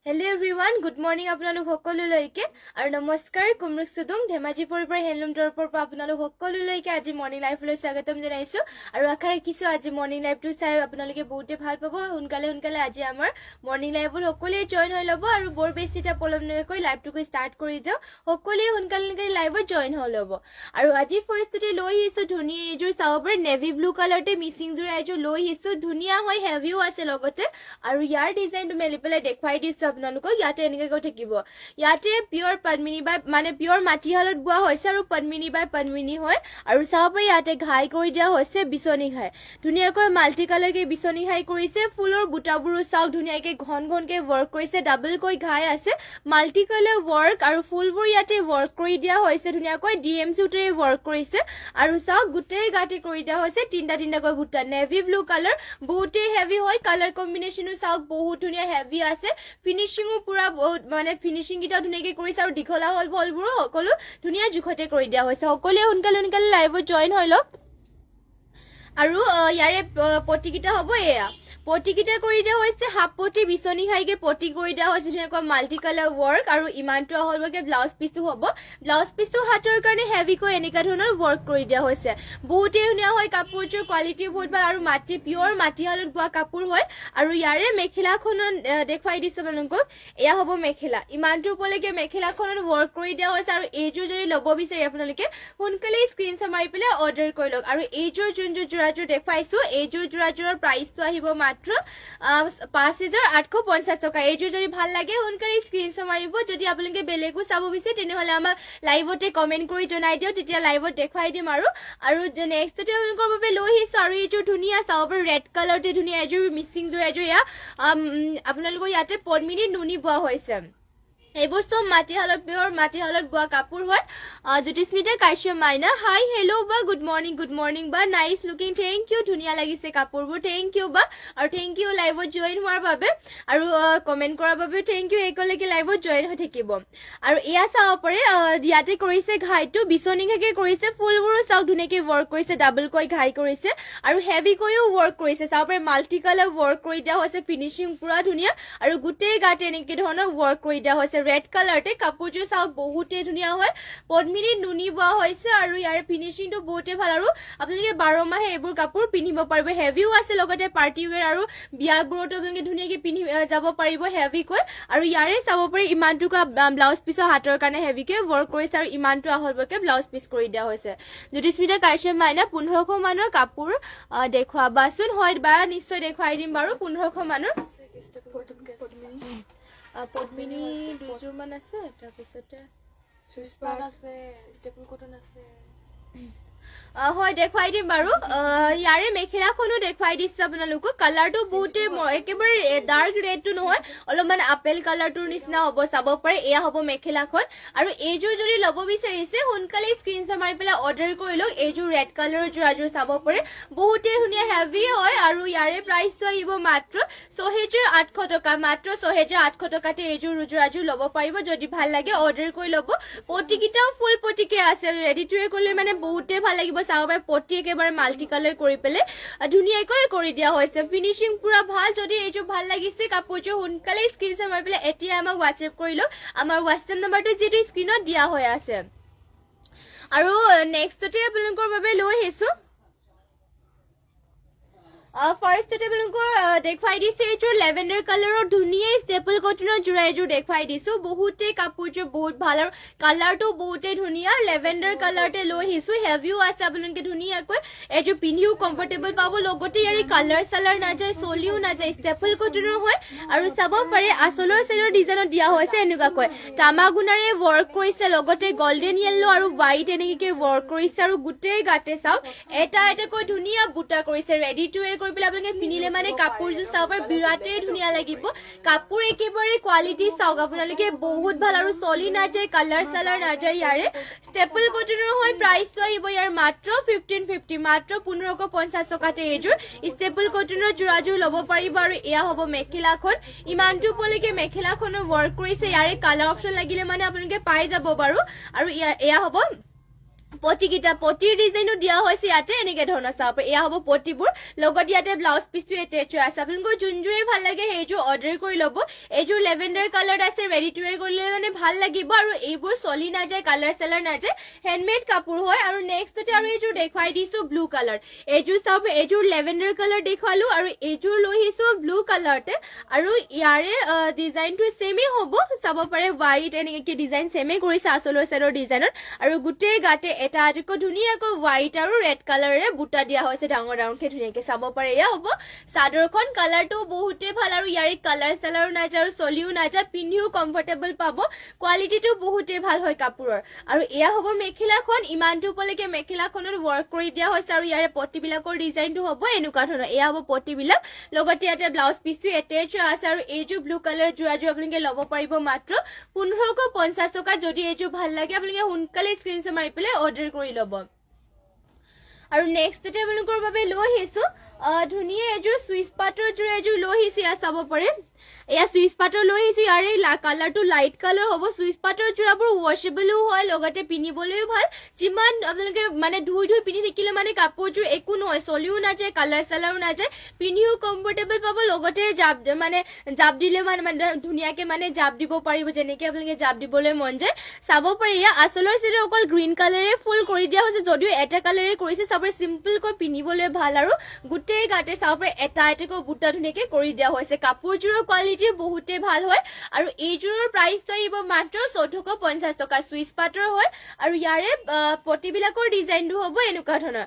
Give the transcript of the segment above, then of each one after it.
Hello everyone, good morning আপোনালোক সকলোলৈকে আৰু নমস্কাৰ কুমৰুক সুদুং ধেমাজি পৰিবাৰ হেণ্ডলুম তৰফৰ পৰা আপোনালোক সকলোলৈকে আজি মৰ্নিং লাইফলৈ স্বাগতম জনাইছো আৰু আশা ৰাখিছো আজি মৰ্নিং লাইফটো চাই আপোনালোকে বহুতে ভাল পাব সোনকালে আজি আমাৰ মৰ্নিং লাইফত সকলোৱে জয়েন হৈ ল'ব আৰু বৰ বেছি এটা পলম নকৰি লাইফটো ষ্টাৰ্ট কৰি যাও সকলোৱে সোনকালে লাইভত জয়েন হৈ ল'ব আৰু আজি পৰিস্থিতি লৈ আহিছো ধুনীয়া এযোৰ চাব পাৰে নেভি ব্লু কালাৰতে মিচিং যোৰ এযোৰ লৈ আহিছো ধুনীয়া হয় হেভিও আছে লগতে আৰু ইয়াৰ ডিজাইনটো মেলি পেলাই দেখুৱাই দিছো আপোনালোকক ইয়াতে এনেকৈ কৈ থাকিব ইয়াতে পিওৰ পদ্মিনী বাই মানে পিওৰ মাটিহালত বোৱা হৈছে আৰু পদ্মিনী বাই পদ্মিনী হয় আৰু চাব পাৰি ইয়াতে ঘাই কৰি দিয়া হৈছে বিচনী ঘাই ধুনীয়াকৈ মাল্টি কালাৰকে বিচনী ঘাই কৰিছে ফুলৰ বুটাবোৰো চাওক ধুনীয়াকৈ ঘনকে ৱৰ্ক কৰিছে ডাবলকৈ ঘাই আছে মাল্টি কালাৰ ৱৰ্ক আৰু ফুলবোৰ ইয়াতে ৱৰ্ক কৰি দিয়া হৈছে ধুনীয়াকৈ ডিএম সুটেৰে ৱৰ্ক কৰিছে আৰু চাওক গোটেই গাতে কৰি দিয়া হৈছে তিনটাকৈ বুটা নেভি ব্লু কালাৰ বহুতেই হেভি হয় কালাৰ কম্বিনেশ্যনো চাওক বহুত ধুনীয়া হেভি আছে ফিনিশিংও পুৰা বহুত মানে ফিনিশিং গিটা ধুনীয়াকৈ কৰিছে আৰু দীঘলা হল বলবোৰো সকলো ধুনীয়া জুখতে কৰি দিয়া হৈছে সকলোৱে সোনকালে লাইভত জয়েন হৈ লওক আৰু ইয়াৰে পটিকিটা হ'ব এয়া পটিকিটা কৰি দিয়া হৈছে হাফ পটি বিচনী ঘাইকে পটি কৰি দিয়া হৈছে ধুনীয়াকৈ মাল্টি কালাৰ ৱৰ্ক আৰু ইমানটো হ'বকে ব্লাউজ পিচটো হ'ব ব্লাউজ পিচটো হাতৰ কাৰণে হেভিকৈ এনেকুৱা ধৰণৰ ৱৰ্ক কৰি দিয়া হৈছে বহুতেই ধুনীয়া হয় কাপোৰটোৰ কোৱালিটি বহুত ভাল আৰু পিওৰ মাটিহালত বোৱা কাপোৰ হয় আৰু ইয়াৰে মেখেলাখনত দেখুৱাই দিছো আপোনালোকক এয়া হ'ব মেখেলা ইমানটো উপলৈকে মেখেলাখনত ৱৰ্ক কৰি দিয়া হৈছে আৰু এইযোৰ যদি ল'ব বিচাৰে আপোনালোকে সোনকালে স্ক্ৰীনশ্বট মাৰি পেলাই অৰ্ডাৰ কৰি লওক আৰু এইযোৰ যোনযোৰ যোৰাযোৰ দেখুৱাইছো এইযোৰ যোৰাযোৰৰ প্ৰাইচটো আহিব মাত্ৰ 5850 টকা এইযোৰ যদি ভাল লাগে সোনকালে স্ক্ৰীনশ্বট মাৰিব যদি আপোনালোকে বেলেগো চাব বিচাৰে তেনেহ'লে আমাক লাইভতে কমেণ্ট কৰি জনাই দিও তেতিয়া লাইভত দেখুৱাই দিম আৰু নেক্সটতে আপোনালোকৰ বাবে লৈ আহিছো আৰু এইযোৰ ধুনীয়া চাব পাৰে ৰেড কালাৰতে ধুনীয়া এযোৰ মিচিং যোৰ এযোৰ এয়া আপোনালোকৰ ইয়াতে পদ্মিনী নুনি বোৱা হৈছে এইবোৰ সব মাটিহালত পিওৰ মাটিহালত বোৱা কাপোৰ হয় জ্যোতিস্মিতা কাশ্যপ মাইনা হাই হেল্ল' বা গুড মৰ্নিং বা নাইস লুকিং থেংক ইউ ধুনীয়া লাগিছে কাপোৰবোৰ থেংক ইউ বা আৰু থেংক ইউ লাইভত জয়েন হোৱাৰ বাবে আৰু কমেণ্ট কৰাৰ বাবে থেংক ইউ একেলগে লাইভত জয়েন হৈ থাকিব আৰু এয়া চাব পাৰে ইয়াতে কৰিছে ঘাইটো বিচনী ঘাইকে কৰিছে ফুলবোৰো চাওক ধুনীয়াকৈ ৱৰ্ক কৰিছে ডাবলকৈ ঘাই কৰিছে আৰু হেভিকৈও ৱৰ্ক কৰিছে চাব পাৰে মাল্টি কালাৰ ৱৰ্ক কৰি দিয়া হৈছে ফিনিচিং পুৰা ধুনীয়া আৰু গোটেই গাতে এনেকৈ ধৰণৰ ৱৰ্ক কৰি দিয়া হৈছে ৰেড কালাৰতে কাপোৰযোৰ চাওক বহুতেই ধুনীয়া হয় পদ্মিনী নুনি বোৱা হৈছে আৰু ইয়াৰ ফিনিচিংটো বহুতেই ভাল আৰু আপোনালোকে 12 মাহে এইবোৰ কাপোৰ পিন্ধিব পাৰিব হেভিও আছে লগতে পাৰ্টি ৱেৰ আৰু বিয়াবোৰতো আপোনালোকে ধুনীয়াকৈ পিন্ধি যাব পাৰিব হেভিকৈ আৰু ইয়াৰে চাব পাৰি ইমানটোকা ব্লাউজ পিছৰ হাতৰ কাৰণে হেভিকৈ ৱৰ্ক কৰিছে আৰু ইমানটো আহলবৰকে ব্লাউজ পিচ কৰি দিয়া হৈছে জ্যোতিস্মিতা কাশ্যপ মাইনা 1500 মানৰ কাপোৰ দেখুৱাবাচোন হয় বা নিশ্চয় দেখুৱাই দিম বাৰু 1500 মানৰ পদ্মিনী দুযোৰ মান আছে তাৰপিছতে সুইচপাক আছে ষ্টেপল কটন আছে হয় দেখুৱাই দিম বাৰু ইয়াৰে মেখেলাখনো দেখুৱাই দিছে আপোনালোকক কালাৰটো বহুতে একেবাৰে ডাৰ্ক ৰেডটো নহয় অলপমান আপেল কালাৰটোৰ নিচিনা হ'ব চাব পাৰে এয়া হ'ব মেখেলাখন আৰু এইযোৰ যদি ল'ব বিচাৰিছে সোনকালে স্ক্ৰীনশ্বট মাৰি পেলাই অৰ্ডাৰ কৰি লওক এইযোৰ ৰেড কালাৰৰ যোৰাযোৰ চাব পাৰে বহুতে ধুনীয়া হেভি হয় আৰু ইয়াৰে প্ৰাইচটো আহিব মাত্ৰ 6800 টকা মাত্ৰ 6800 টকাতে এইযোৰ যোৰাযোৰ ল'ব পাৰিব যদি ভাল লাগে অৰ্ডাৰ কৰি ল'ব পটিকিটাও ফুল পটিকে আছে ৰেডি টু ৱেৰ কৰিলে মানে বহুতে ভাল লাগিব চাব পাৰে পটি একেবাৰে মাল্টি কালাৰ কৰি পেলাই ধুনীয়াকৈ কৰি দিয়া হৈছে ফিনিচিং পুৰা ভাল যদি এইযোৰ ভাল লাগিছে কাপোৰযোৰ সোনকালে স্ক্ৰীনশ্বট মাৰি পেলাই এতিয়া আমাক হোৱাটছএপ কৰি লওক আমাৰ হোৱাটছএপ নম্বৰটো যিটো স্ক্ৰীনত দিয়া হৈ আছে আৰু নেক্সটতে আপোনালোকৰ বাবে লৈ আহিছো ফাৰ্ষ্টতে আপোনালোকৰ দেখুৱাই দিছে এইযোৰ লেভেণ্ডাৰ কালাৰৰ ধুনীয়া ষ্টেপল কটনৰ যোৰা এযোৰ দেখুৱাই দিছো বহুতে কাপোৰযোৰ বহুত ভাল আৰু কালাৰটো বহুতে ধুনীয়া লেভেণ্ডাৰ কালাৰতে লৈ আহিছো হেভিও আছে আপোনালোকে ধুনীয়াকৈ এইযোৰ পিন্ধিও কমফৰ্টেবল পাব লগতে ইয়াৰে কালাৰ চালাৰ নাযায় চলিও নাযায় ষ্টেপল কটনৰ হয় আৰু চাব পাৰে আচলৰ চাইডৰ ডিজাইনত দিয়া হৈছে এনেকুৱাকৈ তামাগুণাৰে ৱৰ্ক কৰিছে লগতে গল্ডেন য়েল্লো আৰু হোৱাইট এনেকৈ ৱৰ্ক কৰিছে আৰু গোটেই গাতে চাওক এটাকৈ ধুনীয়া বুটা কৰিছে ৰেডি টু ৱেৰ কৰি পেলাই আপোনালোকে পিন্ধিলে মানে কাপোৰযোৰ চাব পাৰে বিৰাটেই ধুনীয়া লাগিব কাপোৰ একেবাৰে কোৱালিটি চাওক আপোনালোকে বহুত ভাল আৰু চলি নাযায় কালাৰ চালাৰ নাযায় ইয়াৰে ষ্টেপল কটনৰ হয় প্ৰাইচটো আহিব ইয়াৰ মাত্ৰ 1550 মাত্ৰ 1550 টকাতে এইযোৰ ষ্টেপল কটনৰ যোৰাযোৰ ল'ব পাৰিব আৰু এয়া হ'ব মেখেলাখন ইমানটো উপলৈকে মেখেলাখনো ৱৰ্ক কৰিছে ইয়াৰে কালাৰ অপশ্যন লাগিলে মানে আপোনালোকে পাই যাব বাৰু আৰু এয়া হ'ব পটিকিটা পটিৰ ডিজাইনো দিয়া হৈছে ইয়াতে এনেকে ধৰণৰ চাব এয়া হ'ব পটিবোৰ লগত ইয়াতে ব্লাউজ পিছটো এটেচ আছে আপোনালোকৰ যোনযোৰে ভাল লাগে সেইযোৰ অৰ্ডাৰ কৰি ল'ব এইযোৰ লেভেণ্ডাৰ কালাৰ আছে ৰেডি টু ৱেৰ কৰিলে মানে ভাল লাগিব আৰু এইবোৰ চলি নাযায় কালাৰ চেলাৰ নাযায় হেণ্ডমেড কাপোৰ হয় আৰু নেক্সটতে আৰু এইযোৰ দেখুৱাই দিছো ব্লু কালাৰ এইযোৰ চাব এইযোৰ লেভেণ্ডাৰ কালাৰ দেখুৱালো আৰু এইযোৰ লৈ আহিছো ব্লু কালাৰতে আৰু ইয়াৰে ডিজাইনটো সেমে হ'ব চাব পাৰে হোৱাইট এনেকে ডিজাইন সেমে কৰিছে আচলৰ চাইডৰ ডিজাইনত আৰু গোটেই গাতে এটা আজকো ধুনীয়াকৈ হোৱাইট আৰু ৰেড কালাৰেৰে বুটা দিয়া হৈছে ডাঙৰ ডাঙৰকে ধুনীয়াকে চাব পাৰে এয়া হ'ব চাদৰখন কালাৰটো বহুতে ভাল আৰু ইয়াৰে কালাৰ চেলাৰো নাযায় আৰু চলিও নাযায় পিন্ধিও কমফৰ্টেবল পাব কোৱালিটিটো বহুতে ভাল হয় কাপোৰৰ আৰু এয়া হ'ব মেখেলাখন ইমানটো উপলৈকে মেখেলাখনত ৱৰ্ক কৰি দিয়া হৈছে আৰু ইয়াৰে পটিবিলাকৰ ডিজাইনটো হ'ব এনেকুৱা ধৰণৰ এয়া হ'ব পটিবিলাক লগতে ইয়াতে ব্লাউজ পিছটো এটেচ আছে আৰু এইযোৰ ব্লু কালাৰ যোৰাযোৰ আপোনালোকে ল'ব পাৰিব মাত্ৰ 1550 টকা যদি এইযোৰ ভাল লাগে আপোনালোকে সোনকালে স্ক্ৰীনশ্বট মাৰি পেলাই অৰ্ডাৰ কৰি ল'ব আৰু নেক্সটতে আপোনালোকৰ বাবে লৈ আহিছো ধুনীয়া এযোৰ সুইচ পাটৰ যোৰ এযোৰ লৈ আহিছো ইয়াত চাব পাৰে এয়া সুইচ পাটৰ লৈ আহিছো ইয়াৰে কালাৰটো লাইট কালাৰ হ'ব সুইচ পাটৰ যোৰাবোৰ ৱাশেবলো হয় লগতে পিন্ধিবলৈও ভাল যিমান আপোনালোকে মানে ধুই পিন্ধি থাকিলে মানে কাপোৰযোৰ একো নহয় চলিও নাযায় কালাৰ চালাৰো নাযায় পিন্ধিও কমফৰ্টেবল পাব লগতে জাপ দিলে মানে ধুনীয়াকে মানে জাপ দিব পাৰিব যেনেকে আপোনালোকে জাপ দিবলৈ মন যায় চাব পাৰে এয়া আচলৰ চিৰে অকল গ্ৰীণ কালাৰে ফুল কৰি দিয়া হৈছে যদিও এটা কালাৰে কৰিছে চাব চিম্পলকৈ পিন্ধিবলৈ ভাল আৰু গোটেই গাতে চাব পাৰে এটা এটাকৈ বুটা ধুনীয়াকে কৰি দিয়া হৈছে কাপোৰযোৰৰ কোৱালিটি বহুতে ভাল হয় আৰু এইযোৰৰ প্ৰাইচ আহিব মাত্ৰ 1450 টকা সুইচ পাটৰ হয় আৰু ইয়াৰে পটিবিলাকৰ ডিজাইনটো হ'ব এনেকুৱা ধৰণৰ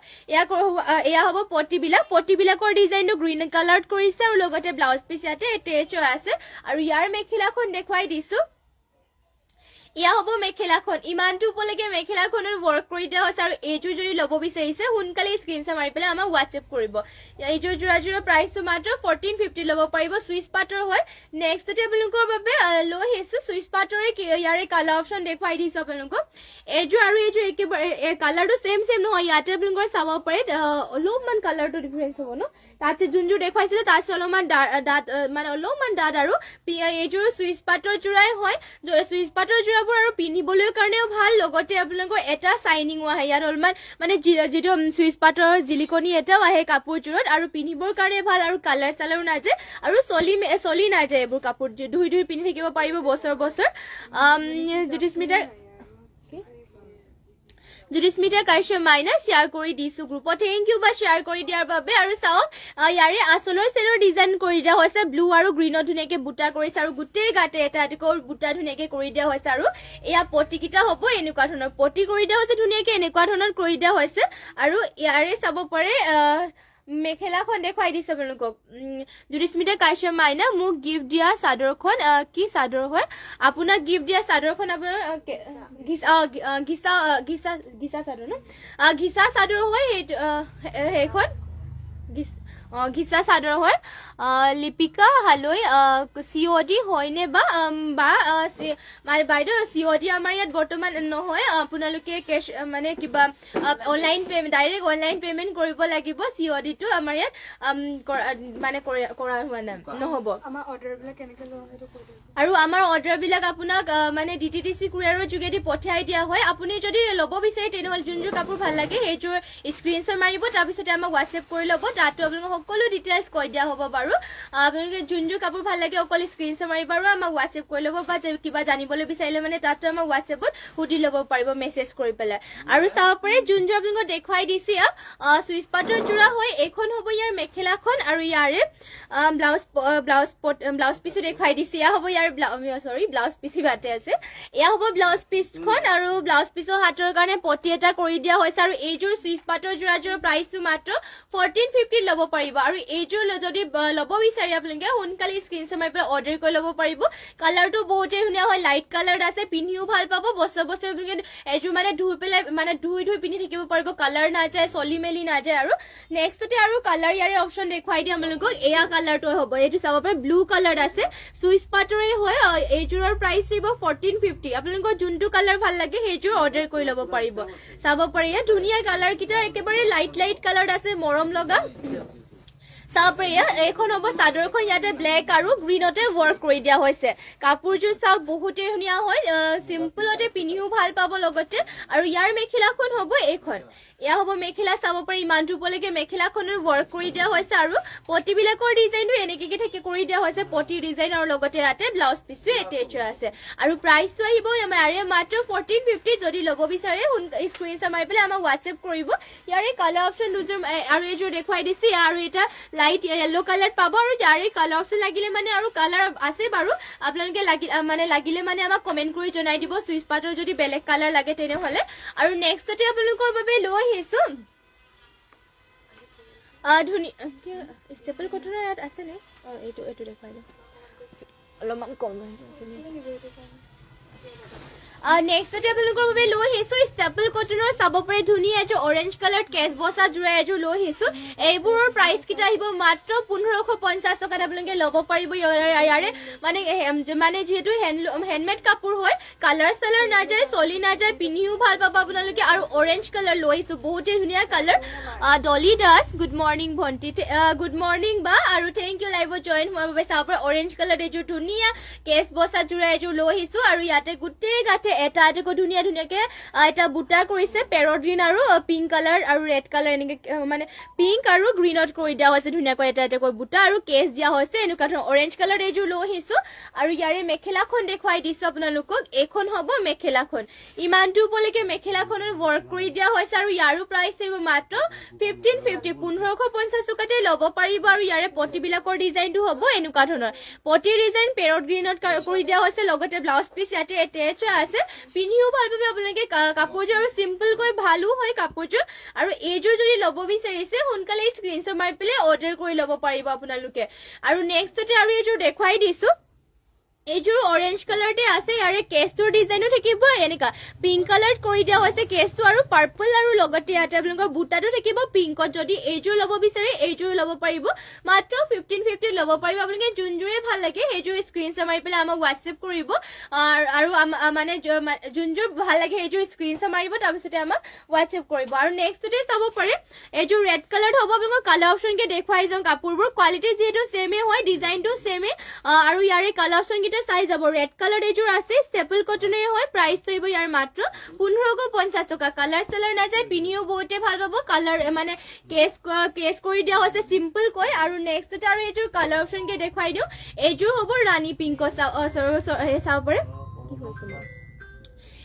এয়া হ'ব পটিবিলাকৰ ডিজাইনটো গ্ৰীণ কালাৰত কৰিছে আৰু লগতে ব্লাউজ পিছ ইয়াতে এটেচ আছে আৰু ইয়াৰ মেখেলাখন দেখুৱাই দিছো ইয়া হ'ব মেখেলাখন ইমানটো উপলৈকে মেখেলাখনৰ ৱৰ্ক কৰি দিয়া হৈছে আৰু এইযোৰ যদি ল'ব বিচাৰিছে সোনকালে স্ক্ৰীনশ্বট মাৰি পেলাই আমাক হোৱাটছএপ কৰিব এইযোৰ যোৰাযোৰৰ প্ৰাইচটো মাত্ৰ 1450 ল'ব পাৰিব সুইচ পাটৰ হয় নেক্সটতে আপোনালোকৰ বাবে লৈ আহিছো সুইচ পাটৰে ইয়াৰে কালাৰ অপশ্যন দেখুৱাই দিছো আপোনালোকক এইযোৰ আৰু এইযোৰ একেবাৰে কালাৰটো সেম নহয় ইয়াতে আপোনালোকৰ চাব পাৰে অলপমান কালাৰটো ডিফাৰেঞ্চ হ'ব ন তাতে যোনযোৰ দেখুৱাইছিলে তাতে অলপমান মানে অলপমান ডাঠ আৰু এইযোৰ সুইচ পাটৰ যোৰাই হয় সুইচ পাটৰ যোৰা আৰু পিন্ধিবলৈ কাৰণেও ভাল লগতে আপোনালোকৰ এটা শাইনিং আহে ইয়াত অলপমান মানে যিটো সুইচ পাটৰ জিলিকনি এটাও আহে কাপোৰযোৰত আৰু পিন্ধিবৰ কাৰণে ভাল আৰু কালাৰ চালাৰো নাযায় আৰু চলি নাযায় এইবোৰ কাপোৰ ধুই পিন্ধি থাকিব পাৰিব বছৰ জ্যোতিস্মিতা কাশ্যপ মাইনা শ্বেয়াৰ কৰি দিছো গ্ৰুপত থেংক ইউ বা শ্বেয়াৰ কৰি দিয়াৰ বাবে আৰু চাওক ইয়াৰে আচলৰ চেৰৰ ডিজাইন কৰি দিয়া হৈছে ব্লু আৰু গ্ৰীণত ধুনীয়াকে বুটা কৰিছে আৰু গোটেই গাতে এটা এটাকৈ বুটা ধুনীয়াকে কৰি দিয়া হৈছে আৰু এয়া পটিকিটা হ'ব এনেকুৱা ধৰণৰ পটি কৰি দিয়া হৈছে ধুনীয়াকে এনেকুৱা ধৰণৰ কৰি দিয়া হৈছে আৰু ইয়াৰে চাব পাৰে মেখেলাখন দেখুৱাই দিছে আপোনালোকক জ্যোতিস্মিতা কাশ্যপ মাইনা মোক গিফ্ট দিয়া চাদৰখন কি চাদৰ হয় আপোনাক গিফ্ট দিয়া চাদৰখন আপোনাৰ ঘিচা চাদৰ ন ঘিচা চাদৰ হয় সেইখন ঘিচা চাদৰ হয় লিপিকা হালৈ COD হয়নে বা বাইদেউ COD আমাৰ ইয়াত বৰ্তমান নহয় আপোনালোকে কেশ মানে কিবা online payment direct online payment কৰিব লাগিব COD টো আমাৰ ইয়াত মানে কৰা হোৱা নাই নহব আমাৰ অৰ্ডাৰ বিলাক কেনেকৈ লোৱা হয় আৰু আমাৰ অৰ্ডাৰ বিলাক আপোনাক মানে DTDC কুৰিয়াৰৰ যোগেদি পঠিয়াই দিয়া হয় আপুনি যদি ল'ব বিচাৰে তেনেহ'লে যোনযোৰ কাপোৰ ভাল লাগে সেইযোৰ স্ক্ৰীনশ্বট মাৰিব তাৰপিছতে আমাক হোৱাটছএপ কৰি ল'ব তাতো আপোনালোকক সকলো ডিটেইলছ কৈ দিয়া হ'ব বাৰু আপোনালোকে যোনযোৰ কাপোৰ ভাল লাগে অকল স্ক্ৰীনশ্বট মাৰিব আৰু আমাক হোৱাটছএপ কৰি ল'ব বা কিবা জানিবলৈ বিচাৰিলে মানে তাতো আমাক হোৱাটছএপত সুধি ল'ব পাৰিব মেছেজ কৰি পেলাই আৰু চাব পাৰে যোনযোৰ আপোনালোকক দেখুৱাই দিছে সুইচ পাটৰ যোৰা হয় এইখন হ'ব ইয়াৰ মেখেলাখন আৰু ইয়াৰে ব্লাউজ পিছো দেখুৱাই দিছে এয়া হ'ব ইয়াৰ ব্লাউজ পিছি বাটে আছে এয়া হ'ব ব্লাউজ পিছখন আৰু ব্লাউজ পিছৰ হাতৰ কাৰণে পটি এটা কৰি দিয়া হৈছে আৰু এইযোৰ সুইচ পাটৰ যোৰাযোৰৰ প্ৰাইচটো মাত্ৰ 1450 ল'ব পাৰিব আৰু এইযোৰ যদি ল'ব বিচাৰি আপোনালোকে সোনকালে স্ক্ৰীনশ্বট মাৰি পেলাই অৰ্ডাৰ কৰি ল'ব পাৰিব কালাৰটো বহুতেই ধুনীয়া হয় লাইট কালাৰ আছে পিন্ধিও ভাল পাব বছৰ আপোনালোকে এইযোৰ মানে ধুই পেলাই মানে ধুই পিন্ধি থাকিব পাৰিব কালাৰ নাযায় চলি মেলি নাযায় আৰু নেক্সটতে আৰু কালাৰ ইয়াৰে অপশ্যন দেখুৱাই দিম আপোনালোকক এয়া কালাৰটো হ'ব এইটো চাব পাৰে ব্লু কালাৰ আছে সুইচ পাটৰে হয় এইযোৰৰ প্ৰাইচ হ'ব 1450 আপোনালোকৰ যোনটো কালাৰ ভাল লাগে সেইযোৰ অৰ্ডাৰ কৰি ল'ব পাৰিব চাব পাৰে ধুনীয়া কালাৰ কেইটা একেবাৰে লাইট কালাৰ আছে মৰম লগা চাপৰিয়া এখন হ'ব চাদৰখন ইয়াতে ব্লেক আৰু গ্ৰীনতে ৱৰ্ক কৰি দিয়া হৈছে কাপোৰযোৰ চাওক বহুতে ধুনীয়া হয় সিম্পলতে পিন্ধিও ভাল পাব লগতে আৰু ইয়াৰ মেখেলাখন হ'ব এইখন এয়া হ'ব মেখেলা চাব পাৰি ইমানটো পলৈকে মেখেলাখনৰ ৱৰ্ক কৰি দিয়া হৈছে আৰু পটিবিলাকৰ ডিজাইনটো এনেকৈ থাকে কৰি দিয়া হৈছে পটি ডিজাইন আৰু লগতে ইয়াতে ব্লাউজ পিছো এটেচ আছে আৰু প্ৰাইচটো আহিব ইয়াৰে মাত্ৰ 1450 যদি ল'ব বিচাৰে স্ক্ৰীনশ্বট মাৰি পেলাই আমাক হোৱাটছএপ কৰিব ইয়াৰে কালাৰ অপশ্যন দুযোৰ আৰু এইযোৰ দেখুৱাই দিছে আৰু এটা লাইট येलो কালাৰ পাবো আৰু যাৰে কালাৰ অপশন লাগিলে মানে আৰু কালাৰ আছে বাৰু আপোনালোকে লাগিলে মানে আমাক কমেন্ট কৰি জনাই দিব সুইচ পাটৰ যদি বেলেগ কালাৰ লাগে তেনে হলে আৰু নেক্সটতে আপোনালোকৰ বাবে লৈ আহিছো ধুনীয়া ষ্টেপল কটনৰ ইয়াত আছে নে এইটো দেখাই দিম অলপমান কম নেক্সটতে আপোনালোকৰ বাবে লৈ আহিছো ষ্টেপল কটনৰ চাব পাৰে ধুনীয়া এযোৰ অৰেঞ্জ কালাৰ কেচ বসা জোৰা এযোৰ লৈ আহিছো এইবোৰৰ প্ৰাইচ কিটা আহিব মাত্ৰ 1550 টকাত আপোনালোকে ল'ব পাৰিব ইয়াৰে মানে যেহেতু হ্যান্ডমেড কাপোৰ হয় কালাৰ সালাৰ না যায় চলি না যায় পিন্ধিও ভাল পাব আপোনালোকে আৰু অৰেঞ্জ কালাৰ লৈ আহিছো বহুতে ধুনীয়া colour Dolly Das good morning ভন্টি গুড মৰ্নিং বা আৰু থ্যাংক ইউ লাইভত জয়েন হোৱাৰ বাবে চাব পাৰে অৰেঞ্জ কালাৰ এযোৰ ধুনীয়া কেচ বসা জোৰা এযোৰ লৈ আহিছো আৰু ইয়াতে গোটেই গাতে এটা এটাকৈ ধুনীয়া ধুনীয়াকে এটা বুটা কৰিছে পেৰট গ্ৰীন আৰু পিংক কালাৰ আৰু ৰেড কালাৰ এনেকে মানে পিংক আৰু গ্ৰীনত কৰি দিয়া হৈছে ধুনীয়াকৈ এটা এটাকৈ বুটা আৰু কেচ দিয়া হৈছে এনেকুৱা ধৰণৰ অৰেঞ্জ কালাৰ এযোৰ লৈ আহিছো আৰু ইয়াৰে মেখেলাখন দেখুৱাই দিছো আপোনালোকক এইখন হ'ব মেখেলাখন ইমানটো পলৈকে মেখেলাখনৰ ৱৰ্ক কৰি দিয়া হৈছে আৰু ইয়াৰো প্ৰাইচ আহিব মাত্ৰ 1550 টকাতে ল'ব পাৰিব আৰু ইয়াৰে পটিবিলাকৰ ডিজাইনটো হ'ব এনেকুৱা ধৰণৰ পটি ডিজাইন পেৰট গ্ৰীনত কৰি দিয়া হৈছে লগতে ব্লাউজ পিচ ইয়াতে এটেচ আছে পিন্ধিও ভাল পাবে আপোনালোকে কাপোৰযোৰ আৰু সিম্পল কৈ ভালো হয় কাপোৰযোৰ আৰু এইযোৰ যদি ল'ব বিচাৰিছে সোনকালে স্ক্ৰীনশ্বট মাৰি পেলাই অৰ্ডাৰ কৰি ল'ব পাৰিব আপোনালোকে আৰু নেক্সটতে আৰু এইযোৰ দেখুৱাই দিছো এইযোৰ অৰেঞ্জ কালাৰতে আছে ইয়াৰে কেছটোৰ ডিজাইনো থাকিব এনেকা পিংক কালাৰ কৰি দিয়া হৈছে কেছটো আৰু পাৰ্পল আৰু লগতে ইয়াতে আপোনালোকৰ বুটাটো থাকিব পিংকত যদি এইযোৰ ল'ব বিচাৰে এইযোৰ ল'ব পাৰিব মাত্ৰ 1550 ল'ব পাৰিব আপোনালোকে যোনযোৰে ভাল লাগে সেইযোৰ স্ক্ৰীনশ্বট মাৰি পেলাই আমাক হোৱাটছএপ কৰিব আৰু মানে যোনযোৰ ভাল লাগে সেইযোৰ স্ক্ৰীনশ্বট মাৰিব তাৰপিছতে আমাক হোৱাটছএপ কৰিব আৰু নেক্সটতে চাব পাৰে এইযোৰ ৰেড কালাৰ হ'ব আপোনালোকৰ কালাৰ অপশ্যনকে দেখুৱাই যাওঁ কাপোৰবোৰ কোৱালিটি যিহেতু সেমে হয় ডিজাইনটো সেমে আৰু ইয়াৰে কালাৰ অপশ্যন চাই যাব ৰেড কালাৰ এযোৰ আছে ষ্টেপল কটনৰ হয় প্ৰাইচ থাকিব ইয়াৰ মাত্ৰ 1550 টকা কালাৰ সালাৰ না যায় পিনিও বহুতে ভাল পাব কালাৰ মানে কেছ কৰি দিয়া হৈছে সিম্পল কৈ আৰু নেক্সটতে আৰু এযোৰ কালাৰ অপশ্যনকে দেখুৱাই দিওঁ এযোৰ হ'ব ৰাণী পিংক চাব পাৰে কি হৈছে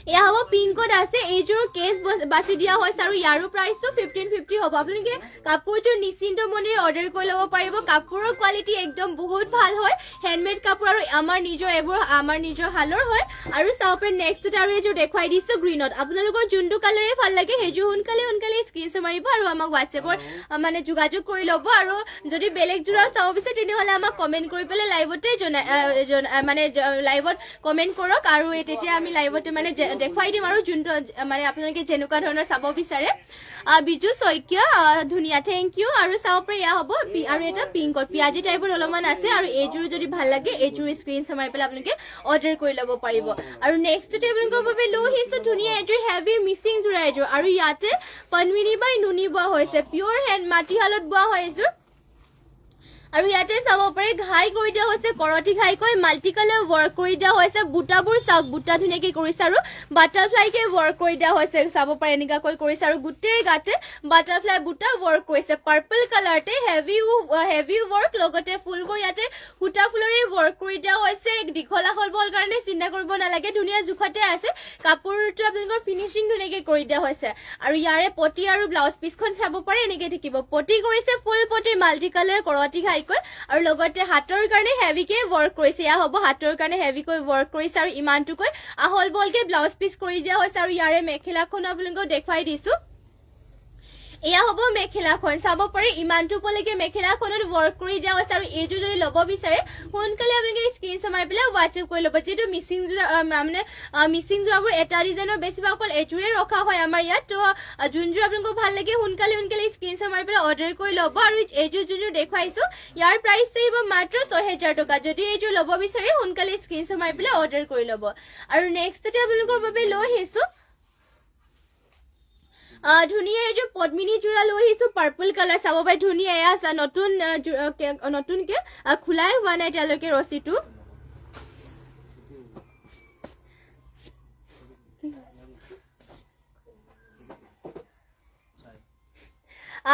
এয়া হ'ব পিংকত আছে এইযোৰ কেছ বাছি দিয়া হৈছে আৰু ইয়াৰো প্ৰাইচটো 1550 হ'ব আপোনালোকে কাপোৰযোৰ নিশ্চিন্ত মনেৰে অৰ্ডাৰ কৰি ল'ব পাৰিব কাপোৰৰ কোৱালিটি একদম বহুত ভাল হয় হ্যান্ডমেড কাপোৰ আৰু আমাৰ নিজৰ হালৰ হয় আৰু চাব পাৰে নেক্সটতে আৰু এইযোৰ দেখুৱাই দিছো গ্ৰীনত আপোনালোকৰ যোনটো কালাৰে ভাল লাগে সেইযোৰ সোনকালে স্ক্ৰীনশ্বট মাৰিব আৰু আমাক হোৱাটছএপৰ মানে যোগাযোগ কৰি ল'ব আৰু যদি বেলেগ যোৰা চাব বিচাৰে তেনেহ'লে আমাক কমেন্ট কৰি পেলাই লাইভতে মানে লাইভত কমেন্ট কৰক আৰু তেতিয়া আমি লাইভতে মানে দেখুৱাই দিম আৰু যোনটো মানে আপোনালোকে যেনেকুৱা ধৰণৰ চাব বিচাৰে বিজু শইকীয়া ধুনীয়া থ্যাংক ইউ আৰু চাব পাৰে এয়া হ'ব আৰু এটা পিংকত পিয়াজি টাইপৰ অলপমান আছে আৰু এইযোৰ যদি ভাল লাগে এইযোৰ স্ক্ৰীনশ্বট মাৰি পেলাই আপোনালোকে অৰ্ডাৰ কৰি ল'ব পাৰিব আৰু নেক্সটতে আপোনালোকৰ বাবে লৈ আহিছো ধুনীয়া এযোৰ হেভি মিচিং জোৰা এযোৰ আৰু ইয়াতে পনমিনী বাই নুনি বোৱা হৈছে পিয়ৰ হেণ্ড মাটিশালত বোৱা হয় এযোৰ আৰু ইয়াতে চাব পাৰে ঘাই কৰি দিয়া হৈছে কৰটি ঘাই কৈ মাল্টি কালাৰ ৱৰ্ক কৰি দিয়া হৈছে বুটাবোৰ চাওক বুটা ধুনীয়াকৈ কৰিছে আৰু বাটাৰফ্লাইকে ৱৰ্ক কৰি দিয়া হৈছে চাব পাৰে এনেকৈ কৰিছে আৰু গোটেই গাতে বাটাৰফ্লাই বুটা ৱৰ্ক কৰিছে পাৰ্পল কালাৰতে হেভি ৱৰ্ক লগতে ফুলবোৰ ইয়াতে সূতা ফুলৰে ৱৰ্ক কৰি দিয়া হৈছে দীঘল আহল বল কাৰণে চিন্তা কৰিব নালাগে ধুনীয়া জোখতে আছে কাপোৰটো আপোনালোকৰ ফিনিচিং ধুনীয়াকৈ কৰি দিয়া হৈছে আৰু ইয়াৰে পটি আৰু ব্লাউজ পিচখন চাব পাৰে এনেকৈ থাকিব পটি কৰিছে ফুল পটি মাল্টি কালাৰ কৰটি ঘাই আৰু লগতে হাতৰ কাৰণে হেভিকে ৱৰ্ক কৰিছে ইয়া হ'ব হাতৰ কাৰণে হেভিকৈ ৱৰ্ক কৰিছে আৰু ইমানটোকৈ আহল বলকে ব্লাউজ পিচ কৰি দিয়া হৈছে আৰু ইয়াৰে মেখেলাখন আপোনালোকক দেখুৱাই দিছো এয়া হ'ব মেখেলাখন চাব পাৰে ইমানটো পলৈকে মেখেলাখনত ৱৰ্ক কৰি দিয়া হৈছে আৰু এইযোৰ যদি ল'ব বিচাৰে সোনকালে আপোনালোকে স্ক্ৰীনশ্বট মাৰি পেলাই হোৱাটছএপ কৰি ল'ব যিহেতু মিচিং যোৰাবোৰ এটা ডিজাইনৰ বেছিভাগ অকল এইযোৰে ৰখা হয় আমাৰ ইয়াত তো যোনযোৰ আপোনালোকক ভাল লাগে সোনকালে স্ক্ৰীনশ্বট মাৰি পেলাই অৰ্ডাৰ কৰি ল'ব আৰু এইযোৰ যোনযোৰ দেখুৱাইছো ইয়াৰ প্ৰাইচ আহিব মাত্ৰ 6000 টকা যদি এইযোৰ ল'ব বিচাৰে সোনকালে স্ক্ৰীনশ্বট মাৰি পেলাই অৰ্ডাৰ কৰি ল'ব আৰু নেক্সটতে আপোনালোকৰ বাবে লৈ আহিছো ধুনীয়া এইযোৰ পদ্মিনী যোৰা লৈ আহিছো পাৰ্পল কালাৰ চাব পাৰি ধুনীয়া এয়া নতুনকে খোলাই হোৱা নাই এতিয়ালৈকে ৰছীটো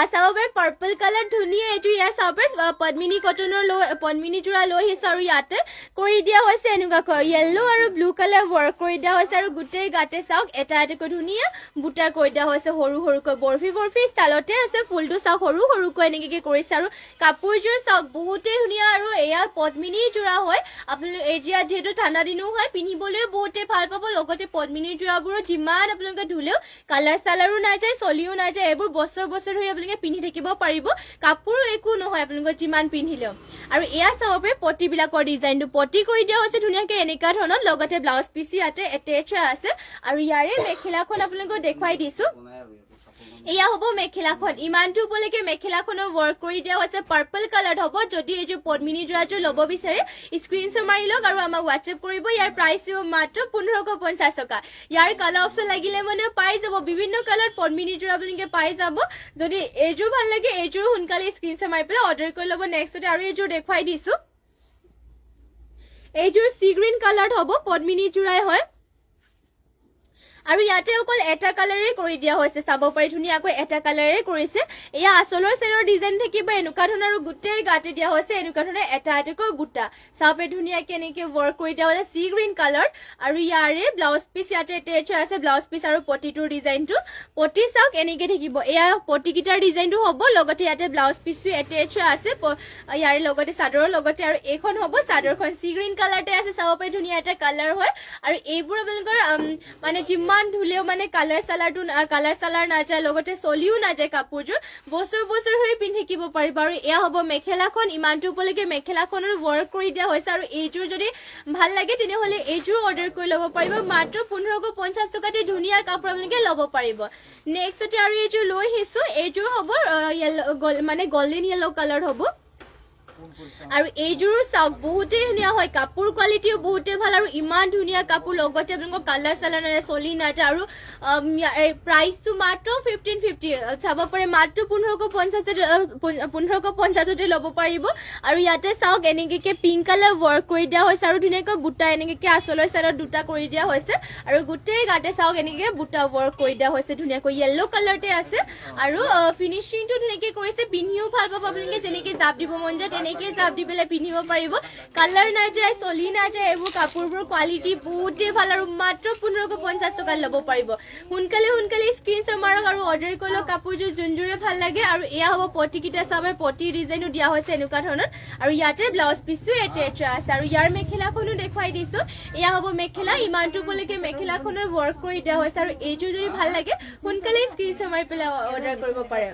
চাব পাৰি পাৰ্পল কালাৰ ধুনীয়া এইযোৰ ইয়াত চাব পাৰি পদ্মিনী কটনৰ পদ্মিনী যোৰা লৈ আহিছো আৰু ইয়াতে কৰি দিয়া হৈছে এনেকুৱাকৈ য়েল্লো আৰু ব্লু কালাৰ ৱৰ্ক কৰি দিয়া হৈছে আৰু গোটেই গাতে চাওক এটা এটাকৈ ধুনীয়া বুটা কৰি দিয়া হৈছে সৰু সৰুকৈ বৰফি ষ্টাইলতে আছে ফুলটো চাওক সৰু সৰুকৈ এনেকৈ কৰিছে আৰু কাপোৰযোৰ চাওক বহুতেই ধুনীয়া আৰু এয়া পদ্মিনী যোৰা হয় আপোনালোকে এতিয়া যিহেতু ঠাণ্ডা দিনো হয় পিন্ধিবলৈ বহুতে ভাল পাব লগতে পদ্মিনী যোৰাবোৰত যিমান আপোনালোকে ধুলেও কালাৰ চালাৰো নাযায় চলিও নাযায় এইবোৰ বছৰ বছৰ ধৰি পিন্ধি থাকিব পাৰিব কাপোৰো একো নহয় আপোনালোকৰ যিমান পিন্ধিলেও আৰু এয়া চাব পাৰি পটিবিলাকৰ ডিজাইনটো পটি কৰি দিয়া হৈছে ধুনীয়াকৈ এনেকুৱা ধৰণৰ লগতে ব্লাউজ পিচ ইয়াতে এটেচ আছে আৰু ইয়াৰে মেখেলাখন আপোনালোকক দেখুৱাই দিছো এয়া হ'ব মেখেলাখন ইমানটো উপলৈকে মেখেলাখনৰ ৱৰ্ক কৰি দিয়া হৈছে পাৰ্পল কালাৰ হ'ব যদি এইযোৰ পদ্মিনী যোৰাযোৰ ল'ব বিচাৰে স্ক্ৰীনশ্বট মাৰি লওক আৰু আমাক হোৱাটছএপ কৰিব ইয়াৰ প্ৰাইচ মাত্ৰ 1550 টকা ইয়াৰ কালাৰ অপশ্যন লাগিলে মানে পাই যাব বিভিন্ন কালাৰ পদ্মিনী যোৰা আপোনালোকে পাই যাব যদি এইযোৰ ভাল লাগে এইযোৰ সোনকালে স্ক্ৰীনশ্বট মাৰি পেলাই অৰ্ডাৰ কৰি ল'ব নেক্সটতে আৰু এইযোৰ দেখুৱাই দিছো এইযোৰ সি গ্ৰীণ কালাৰ হ'ব পদ্মিনী যোৰাই হয় আৰু ইয়াতে অকল এটা কালাৰে কৰি দিয়া হৈছে চাব পাৰি ধুনীয়াকৈ এটা কালাৰে কৰিছে এয়া আচলৰ চেৰৰ ডিজাইন থাকিব এনেকুৱা ধৰণৰ আৰু গোটেই গাতে দিয়া হৈছে এনেকুৱা ধৰণৰ এটা এটাকৈ বুটা চাব পাৰি ধুনীয়াকৈ এনেকৈ ৱৰ্ক কৰি দিয়া হৈছে সি গ্ৰীণ কালাৰ আৰু ইয়াৰে ব্লাউজ পিচ ইয়াতে এটেচ আছে ব্লাউজ পিচ আৰু পটিটোৰ ডিজাইনটো পটি চাওক এনেকৈ থাকিব এয়া পটিকেইটাৰ ডিজাইনটো হ'ব লগতে ইয়াতে ব্লাউজ পিচটো এটেচ আছে ইয়াৰে লগতে চাদৰৰ লগতে আৰু এইখন হ'ব চাদৰখন সি গ্ৰীণ কালাৰতে আছে চাব পাৰি ধুনীয়া এটা কালাৰ হয় আৰু এইবোৰ আপোনালোকৰ মানে যিমান ধুলেও মানে কালাৰ চালাৰ নাযায় লগতে চলিও নাযায় কাপোৰযোৰ বছৰ বছৰ ধৰি পিন্ধি থাকিব পাৰিব আৰু এয়া হ'ব মেখেলাখন ইমানটো উপলৈকে মেখেলাখনৰ ৱৰ্ক কৰি দিয়া হৈছে আৰু এইযোৰ যদি ভাল লাগে তেনেহ'লে এইযোৰ অৰ্ডাৰ কৰি ল'ব পাৰিব মাত্ৰ 1550 টকাতে ধুনীয়া কাপোৰ আপোনালোকে ল'ব পাৰিব নেক্সটতে আৰু এইযোৰ লৈ আহিছো এইযোৰ হ'ব মানে গল্ডেন য়েল্লো কালাৰ হ'ব আৰু এইযোৰো চাওক বহুতেই ধুনীয়া হয় কাপোৰ কোৱালিটিও বহুতেই ভাল আৰু ইমান ধুনীয়া কাপোৰ লগতে আপোনালোকৰ কালাৰ চালাৰ চলি নাযায় আৰু প্ৰাইচটো মাত্ৰ 1550 চাব পাৰে মাত্ৰ 1550তে ল'ব পাৰিব আৰু ইয়াতে চাওক এনেকৈ পিংক কালাৰ ৱৰ্ক কৰি দিয়া হৈছে আৰু ধুনীয়াকৈ বুটা এনেকৈ আচলৰ চাইডত দুটা কৰি দিয়া হৈছে আৰু গোটেই গাতে চাওক এনেকৈ বুটা ৱৰ্ক কৰি দিয়া হৈছে ধুনীয়াকৈ য়েল্লো কালাৰতে আছে আৰু ফিনিচিংটো ধুনীয়াকৈ কৰিছে পিন্ধিও ভাল পাব আপোনালোকে যেনেকৈ জাপ দিব মন যায় তেনেকৈ জাপ দি পেলাই পিন্ধিব পাৰিব কালাৰ নাযায় চলি নাযায় এইবোৰ কাপোৰবোৰ কোৱালিটি বহুতেই ভাল আৰু মাত্ৰ 1550 টকাত ল'ব পাৰিব সোনকালে স্ক্ৰীনশ্বট মাৰক আৰু অৰ্ডাৰ কৰি লওক কাপোৰযোৰ যোনযোৰে ভাল লাগে আৰু এয়া হ'ব পটিকেইটা চাবৰ পটি ডিজাইনো দিয়া হৈছে এনেকুৱা ধৰণৰ আৰু ইয়াতে ব্লাউজ পিচো এটেচ আছে আৰু ইয়াৰ মেখেলাখনো দেখুৱাই দিছো এয়া হ'ব মেখেলা ইমানটো উপলৈকে মেখেলাখনৰ ৱৰ্ক কৰি দিয়া হৈছে আৰু এইযোৰ যদি ভাল লাগে সোনকালে স্ক্ৰীনশ্বট মাৰি পেলাই অৰ্ডাৰ কৰিব পাৰে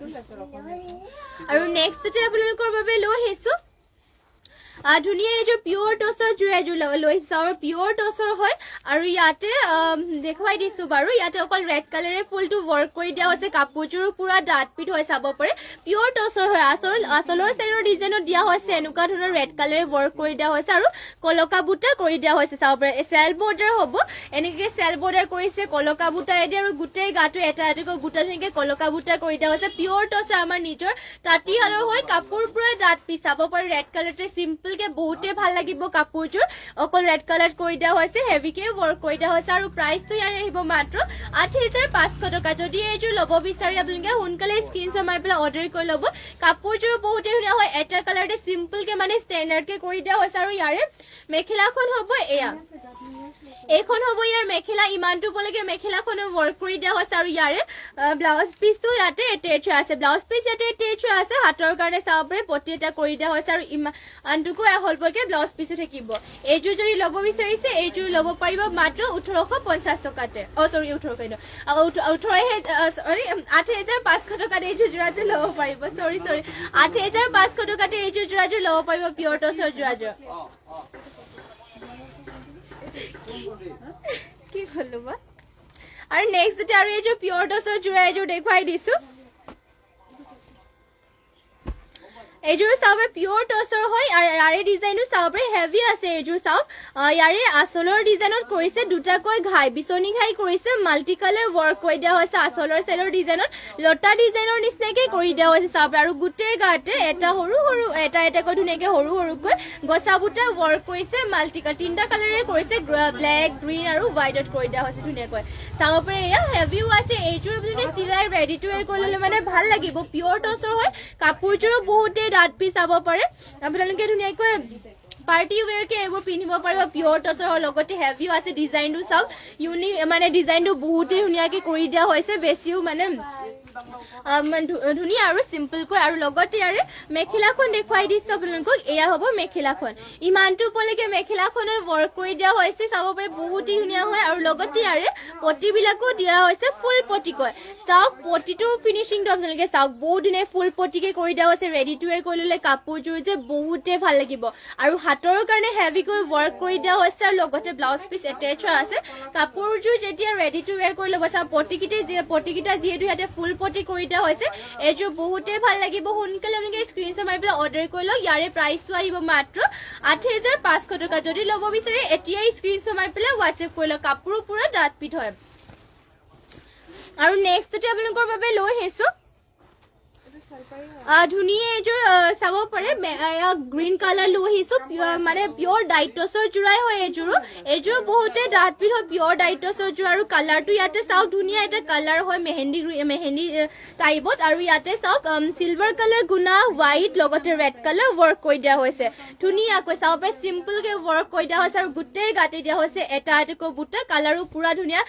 আৰু নেক্সটতে আপোনালোকৰ বাবে লৈ আহিছো ধুনীয়া এইযোৰ পিয়ৰ টচৰ যোৰ এযোৰ লৈ চাওঁ পিয়ৰ টচৰ হয় আৰু ইয়াতে দেখুৱাই দিছো বাৰু ইয়াতে অকল ৰেড কালাৰে ফুলটো ৱৰ্ক কৰি দিয়া হৈছে কাপোৰযোৰো পুৰা ডাঠ পিঠ হৈ চাব পাৰে পিয়ৰ টচৰ হয় আচলৰ চাইডৰ ডিজাইনত দিয়া হৈছে এনেকুৱা ধৰণৰ ৰেড কালাৰে ৱৰ্ক কৰি দিয়া হৈছে আৰু কলকা বুটা কৰি দিয়া হৈছে চাব পাৰে চেল বৰ্ডাৰ হ'ব এনেকৈ চেল বৰ্ডাৰ কৰিছে কলকা বুটাৰেদি আৰু গোটেই গাটো এটা এটাকৈ বুটা ধুনীয়াকৈ কলকা বুটা কৰি দিয়া হৈছে পিয়ৰ টচৰ আমাৰ নিজৰ তাঁতীশালৰ হয় কাপোৰ পুৰা ডাঠ পিচ চাব পাৰে ৰেড কালাৰতে চিম্পল বহুতে ভাল লাগিব কাপোৰযোৰ অকল ৰেড কালাৰ কৰি দিয়া হৈছে হেভিকে ৱৰ্ক কৰি দিয়া হৈছে আৰু প্ৰাইচটো ইয়াৰে আহিব মাত্ৰ 8500 টকা যদি এইযোৰ ল'ব বিচাৰে আপোনালোকে সোনকালে স্ক্ৰীনশ্বট মাৰি পেলাই অৰ্ডাৰ কৰি ল'ব কাপোৰযোৰ বহুতে ধুনীয়া হয় এটা কালাৰতে চিম্পলকে মানে ষ্টেণ্ডাৰ্ডকে কৰি দিয়া হৈছে আৰু ইয়াৰে মেখেলাখন হ'ব এয়া এইখন হ'ব ইয়াৰ মেখেলা ইমানটো উপলৈকে মেখেলাখনো ৱৰ্ক কৰি দিয়া হৈছে আৰু ইয়াৰে ব্লাউজ পিচটো ইয়াতে এটেচ আছে ব্লাউজ পিচ ইয়াতে এটেচ আছে হাতৰ কাৰণে চাব পাৰে পটি এটা কৰি দিয়া হৈছে আৰু ইমানটুকু এহলপৰকে ব্লাউজ পিচো থাকিব এইযোৰ যদি ল'ব বিচাৰিছে এইযোৰ ল'ব পাৰিব মাত্ৰ 1850 টকাতে 8500 টকাত এইযোৰ যোৰাযোৰ ল'ব পাৰিব 8500 টকাতে এইযোৰ যোৰাযোৰ ল'ব পাৰিব পিয়ৰ টচৰ যোৰাযোৰ কি কলো বা আৰু নেক্সট আৰু এইযোৰ পিয়ৰ টচৰ যোৰা এইযোৰ দেখুৱাই দিছো এইযোৰ চাওক পিয়ৰ টচৰ হয় আৰু ইয়াৰে ডিজাইনটো চাওক হেভি আছে এইযোৰ চাওক ইয়াৰে আচলৰ ডিজাইনত কৰিছে দুটাকৈ ঘাই বিচনী ঘাই কৰিছে মাল্টি কালাৰ ৱৰ্ক কৰি দিয়া হৈছে আচলৰ সাইডৰ ডিজাইনত লতা ডিজাইনৰ নিচিনাকে কৰি দিয়া হৈছে চাওক আৰু গোটেই গাতে এটা সৰু সৰু এটা এটাকৈ ধুনীয়াকে সৰু সৰুকৈ গছা বুটা ৱৰ্ক কৰিছে মাল্টি কালাৰ তিনটা কালাৰে কৰিছে ব্লেক গ্ৰীণ আৰু হোৱাইটত কৰি দিয়া হৈছে ধুনীয়াকৈ চাব পাৰে এয়া হেভিও আছে এইযোৰ আপোনালোকে চিলাই ৰেডি টু ৱেৰ কৰিলে মানে ভাল লাগিব পিয়ৰ টচৰ হয় কাপোৰযোৰো বহুতে ডাঠ পিচ চাব পাৰে আপোনালোকে ধুনীয়াকৈ পাৰ্টি ৱেৰ কে এইবোৰ পিন্ধিব পাৰিব পিয়ৰ টচৰ লগতে হেভিও আছে ডিজাইনটো চাওক ইউনিক মানে ডিজাইনটো বহুতে ধুনীয়াকে কৰি দিয়া হৈছে বেছিও মানে ধুনীয়া আৰু চিম্পলকৈ আৰু লগতে ইয়াৰে মেখেলাখন দেখুৱাই দিছো আপোনালোকক এয়া হ'ব মেখেলাখন ইমানটো উপলৈকে মেখেলাখনৰ ৱৰ্ক কৰি দিয়া হৈছে চাব পাৰে বহুতে ধুনীয়া হয় আৰু লগতে ইয়াৰে পটিবিলাকো দিয়া হৈছে ফুল পটিকৈ চাওক পটিটোৰ ফিনিচিংটো আপোনালোকে চাওক বহুত ধুনীয়া ফুল পটিকে কৰি দিয়া হৈছে ৰেডি টু ৱেৰ কৰি ল'লে কাপোৰযোৰ যে বহুতে ভাল লাগিব আৰু হাতৰ কাৰণে হেভিকৈ ৱৰ্ক কৰি দিয়া হৈছে আৰু লগতে ব্লাউজ পিচ এটেচ আছে কাপোৰযোৰ যেতিয়া ৰেডি টু ৱেৰ কৰি ল'ব চাওক পটিকেইটা যিহেতু ইয়াতে ফুল পটি কৰি দিয়া হৈছে এইযোৰ বহুতে ভাল লাগিব সোনকালে আপোনালোকে স্ক্ৰীনশ্বট মাৰি পেলাই অৰ্ডাৰ কৰি লওক ইয়াৰে প্ৰাইচটো আহিব মাত্ৰ ৮৫০০ টকা যদি ল'ব বিচাৰে এতিয়াই স্ক্ৰীনশ্বট মাৰি পেলাই হোৱাটছএপ কৰি লওক কাপোৰো পুৰা ডাঠ পিঠ হয় আৰু নেক্সটতে আপোনালোকৰ বাবে লৈ আহিছো ধুনীয়া এইযোৰ চাব পাৰে গ্ৰীণ কালাৰ লৈ আহিছো মানে পিয়ৰ ডাইটছৰ জোৰাই হয় এইযোৰো বহুতে ডাঠ পিঠ হয় পিয়ৰ ডাইটছৰ জোৰ আৰু কালাৰটো ইয়াতে চাওক ধুনীয়া এটা কালাৰ হয় মেহেন্দি টাইপত আৰু ইয়াতে চাওক চিলভাৰ কালাৰ গুণা হোৱাইট লগতে ৰেড কালাৰ ৱৰ্ক কৰি দিয়া হৈছে ধুনীয়াকৈ চাব পাৰে চিম্পলকে ৱৰ্ক কৰি দিয়া হৈছে আৰু গোটেই গাঁঠি দিয়া হৈছে এটা এটাকৈ বুটা কালাৰো পুৰা ধুনীয়া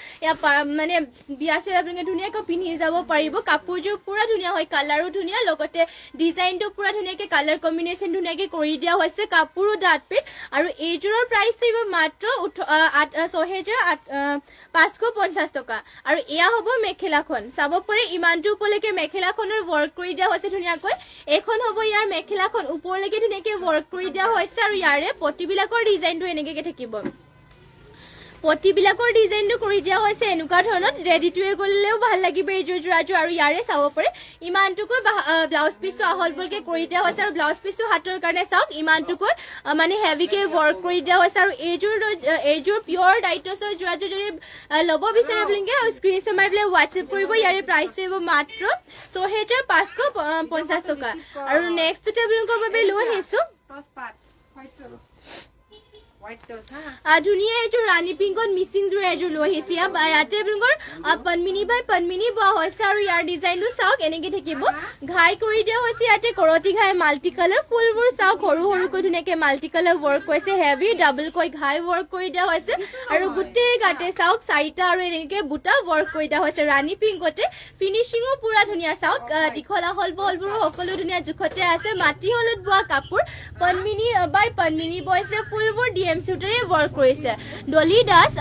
মানে বিয়া চিয়া আপোনালোকে ধুনীয়াকৈ পিন্ধি যাব পাৰিব কাপোৰযোৰ পুৰা ধুনীয়া হয় কালাৰো ধুনীয়া লগতে ডিজাইনটো পুৰা ধুনীয়াকে কালাৰ কম্বিনেশ্যন ধুনীয়াকে কৰি দিয়া হৈছে কাপোৰো ডাঠ পিঠ আৰু এইযোৰৰ প্ৰাইচ থাকিব মাত্ৰ ৬৫৫০ টকা আৰু এয়া হ'ব মেখেলাখন চাব পাৰে ইমানটো উপলৈকে মেখেলাখনৰ ৱৰ্ক কৰি দিয়া হৈছে ধুনীয়াকৈ এখন হ'ব ইয়াৰ মেখেলাখন ওপৰলৈকে ধুনীয়াকে ৱৰ্ক কৰি দিয়া হৈছে আৰু ইয়াৰে পটিবিলাকৰ ডিজাইনটো এনেকে থাকিব পটিবিলাকৰ ডিজাইনটো কৰি দিয়া হৈছে এনেকুৱা ধৰণত ৰেডি টু ৱেৰ কৰিলেও ভাল লাগিব এইযোৰ যোৰাযোৰ আৰু ইয়াৰে চাব পাৰে ইমানটুকৈ ব্লাউজ পিচটো আহলবলকে কৰি দিয়া হৈছে আৰু ব্লাউজ পিচটো হাতৰ কাৰণে চাওক ইমানটুকৈ মানে হেভিকে ৱৰ্ক কৰি দিয়া হৈছে আৰু এইযোৰ পিয়ৰ ডাইটছৰ যোৰাযোৰ যদি ল'ব বিচাৰে আপোনালোকে স্ক্ৰীনশ্বট মাৰি পেলাই হোৱাটছএপ কৰিব ইয়াৰে প্ৰাইচ আহিব মাত্ৰ ৬৫৫০ টকা আৰু নেক্সটতে আপোনালোকৰ বাবে লৈ আহিছো ধুনীয়া এইযোৰ ৰাণী পিংকত মিচিং যোৰ এযোৰ লৈ আহিছে ইয়াতে আপোনালোকৰ পদ্মিনী বাই পদ্মিনী বোৱা হৈছে আৰু ইয়াৰ ডিজাইনটো চাওক এনেকে থাকিব ঘাই কৰি দিয়া হৈছে ইয়াতে কৰতি ঘাই মাল্টি কালাৰ ফুলবোৰ চাওক সৰু সৰুকৈ ধুনীয়াকে মাল্টি কালাৰ ৱৰ্ক কৰিছে হেভি ডাবলকৈ ঘাই ৱৰ্ক কৰি দিয়া হৈছে আৰু গোটেই গাতে চাওক চাৰিটা আৰু এনেকে বুটা ৱৰ্ক কৰি দিয়া হৈছে ৰাণী পিংকতে ফিনিচিঙো পুৰা ধুনীয়া চাওক দীঘলা হলবোৰ সকলো ধুনীয়া জোখতে আছে মাটি হলত বোৱা কাপোৰ পদ্মিনী বাই পদ্মিনী বৈছে ফুলবোৰ ডিএমচিৰে ৱৰ্ক কৰিছে ডলি দাস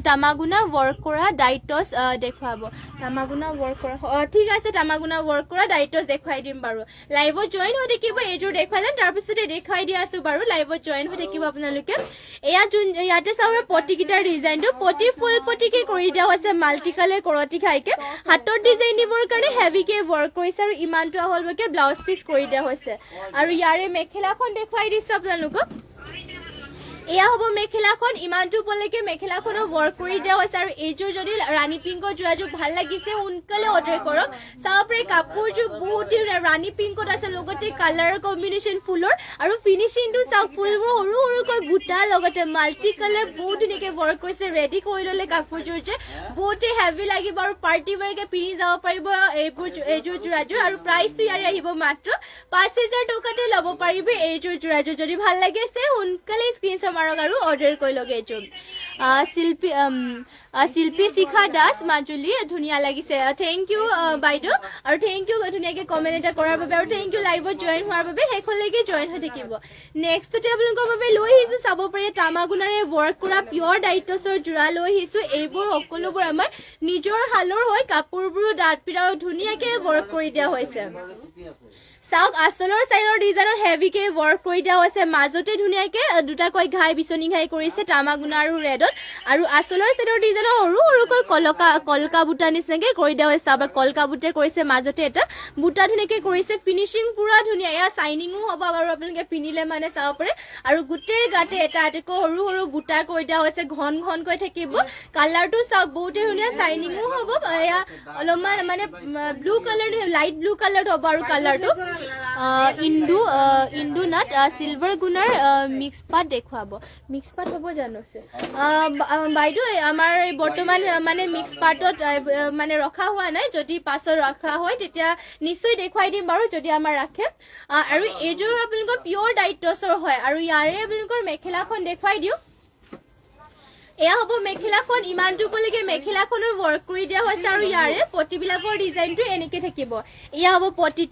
তামাগুনা ৱৰ্ক কৰা ডাইটছ দেখুৱাব তামাগুনা ৱৰ্ক কৰা ঠিক আছে তামাগুনা ৱৰ্ক কৰা ডাইটছ দেখুৱাই দিম বাৰু লাইভত জইন হৈ থাকিব এইযোৰ দেখুৱাই দিম তাৰপিছতে দেখাই দি আছো বাৰু লাইভত জইন হৈ থাকিব আপোনালোকে ইয়াতে চাব পটিকেইটাৰ ডিজাইনটো পটি ফুল পটিকে কৰি দিয়া হৈছে মাল্টি কালাৰ কৰতি খাইকে হাতৰ ডিজাইন দিবৰ কাৰণে হেভিকে ৱৰ্ক কৰিছে আৰু ইমানটো আহলবকে ব্লাউজ পিচ কৰি দিয়া হৈছে আৰু ইয়াৰে মেখেলাখন দেখুৱাই দিছো আপোনালোকক এয়া হ'ব মেখেলাখন ইমানটো উপলৈকে মেখেলাখনৰ ৱৰ্ক কৰি দিয়া হৈছে আৰু এইযোৰ যদি ৰাণী পিংকত যোৰাযোৰ ভাল লাগিছে সোনকালে অৰ্ডাৰ কৰক চাব পাৰে কাপোৰযোৰ বহুত ৰাণী পিংকত আছে লগতে কালাৰ কম্বিনেশ্যন ফুলৰ আৰু ফিনিচিংটো চাওক ফুলবোৰ সৰু সৰুকৈ বুটা লগতে মাল্টি কালাৰ বহুত ধুনীয়াকে ৱৰ্ক কৰিছে ৰেডি কৰি ল'লে কাপোৰযোৰ যে বহুতে হেভি লাগিব আৰু পাৰ্টি ৱেৰকে পিন্ধি যাব পাৰিব এইযোৰ যোৰাযোৰ আৰু প্ৰাইচটো ইয়াৰে আহিব মাত্ৰ ৫০০০ টকাতে ল'ব পাৰিব এইযোৰ যোৰাযোৰ যদি ভাল লাগিছে সোনকালে স্ক্ৰীনশ্বট আৰু অৰ্ডাৰ কৰি লগে এইযোৰ শিল্পী শিখা দাস মাজুলী ধুনীয়া লাগিছে থেংক ইউ বাইদেউ আৰু থেংক ইউ ধুনীয়াকে কমেণ্ট এটা কৰাৰ বাবে আৰু থেংক ইউ লাইভত জইন হোৱাৰ বাবে শেষলৈকে জইন হৈ থাকিব নেক্সটতে আপোনালোকৰ বাবে লৈ আহিছো চাব পাৰে তামাগুনাৰে ৱৰ্ক কৰা পিয়ৰ ডাইটছৰ যোৰা লৈ আহিছো এইবোৰ সকলোবোৰ আমাৰ নিজৰ হালৰ হয় কাপোৰবোৰো ডাঠ পিঠ আৰু ধুনীয়াকে ৱৰ্ক কৰি দিয়া হৈছে চাওক আচলৰ চাইডৰ ডিজাইনত হেভিকে ৱৰ্ক কৰি দিয়া হৈছে মাজতে ধুনীয়াকে দুটাকৈ ঘাই বিচনি ঘাই কৰিছে তামাগুনা আৰু ৰেডত আৰু আচলৰ চাইডৰ ডিজাইনত সৰু সৰুকৈ কলকা বুটা নিচিনাকে কৰি দিয়া হৈছে আবাৰ কলকা বুটে কৰিছে মাজতে এটা বুটা ধুনীয়াকে কৰিছে ফিনিশিং পুৰা ধুনীয়া এয়া শাইনিংও হ'ব আৰু আপোনালোকে পিনিলে মানে চাব পাৰে আৰু গোটেই গাতে এটা এটাকৈ সৰু সৰু বুটা কৰি দিয়া হৈছে ঘন ঘনকৈ থাকিব কালাৰটো চাওক বহুতে ধুনীয়া শাইনিংও হ'ব এয়া অলপমান মানে blue colour light blue colour হ'ব আৰু কালাৰটো ইন্দু নাট সিলভাৰ গুণাৰ মিক্স পাত দেখুৱাব মিক্স পাত হ'ব জানো বাইদেউ আমাৰ বৰ্তমান মানে মিক্স পাতত মানে ৰখা হোৱা নাই যদি পাছত ৰখা হয় তেতিয়া নিশ্চয় দেখুৱাই দিম বাৰু যদি আমাৰ ৰাখে আৰু এইযোৰ আপোনালোকৰ পিয়ৰ ডাইটছৰ হয় আৰু ইয়াৰে আপোনালোকৰ মেখেলাখন দেখুৱাই দিওঁ এয়া হ'ব মেখেলাখন ইমানটো কলৈকে মেখেলাখনৰ ৱৰ্ক কৰি দিয়া হৈছে আৰু ইয়াৰে পটিবিলাকৰ ডিজাইনটো এনেকে থাকিব এয়া হ'ব পটি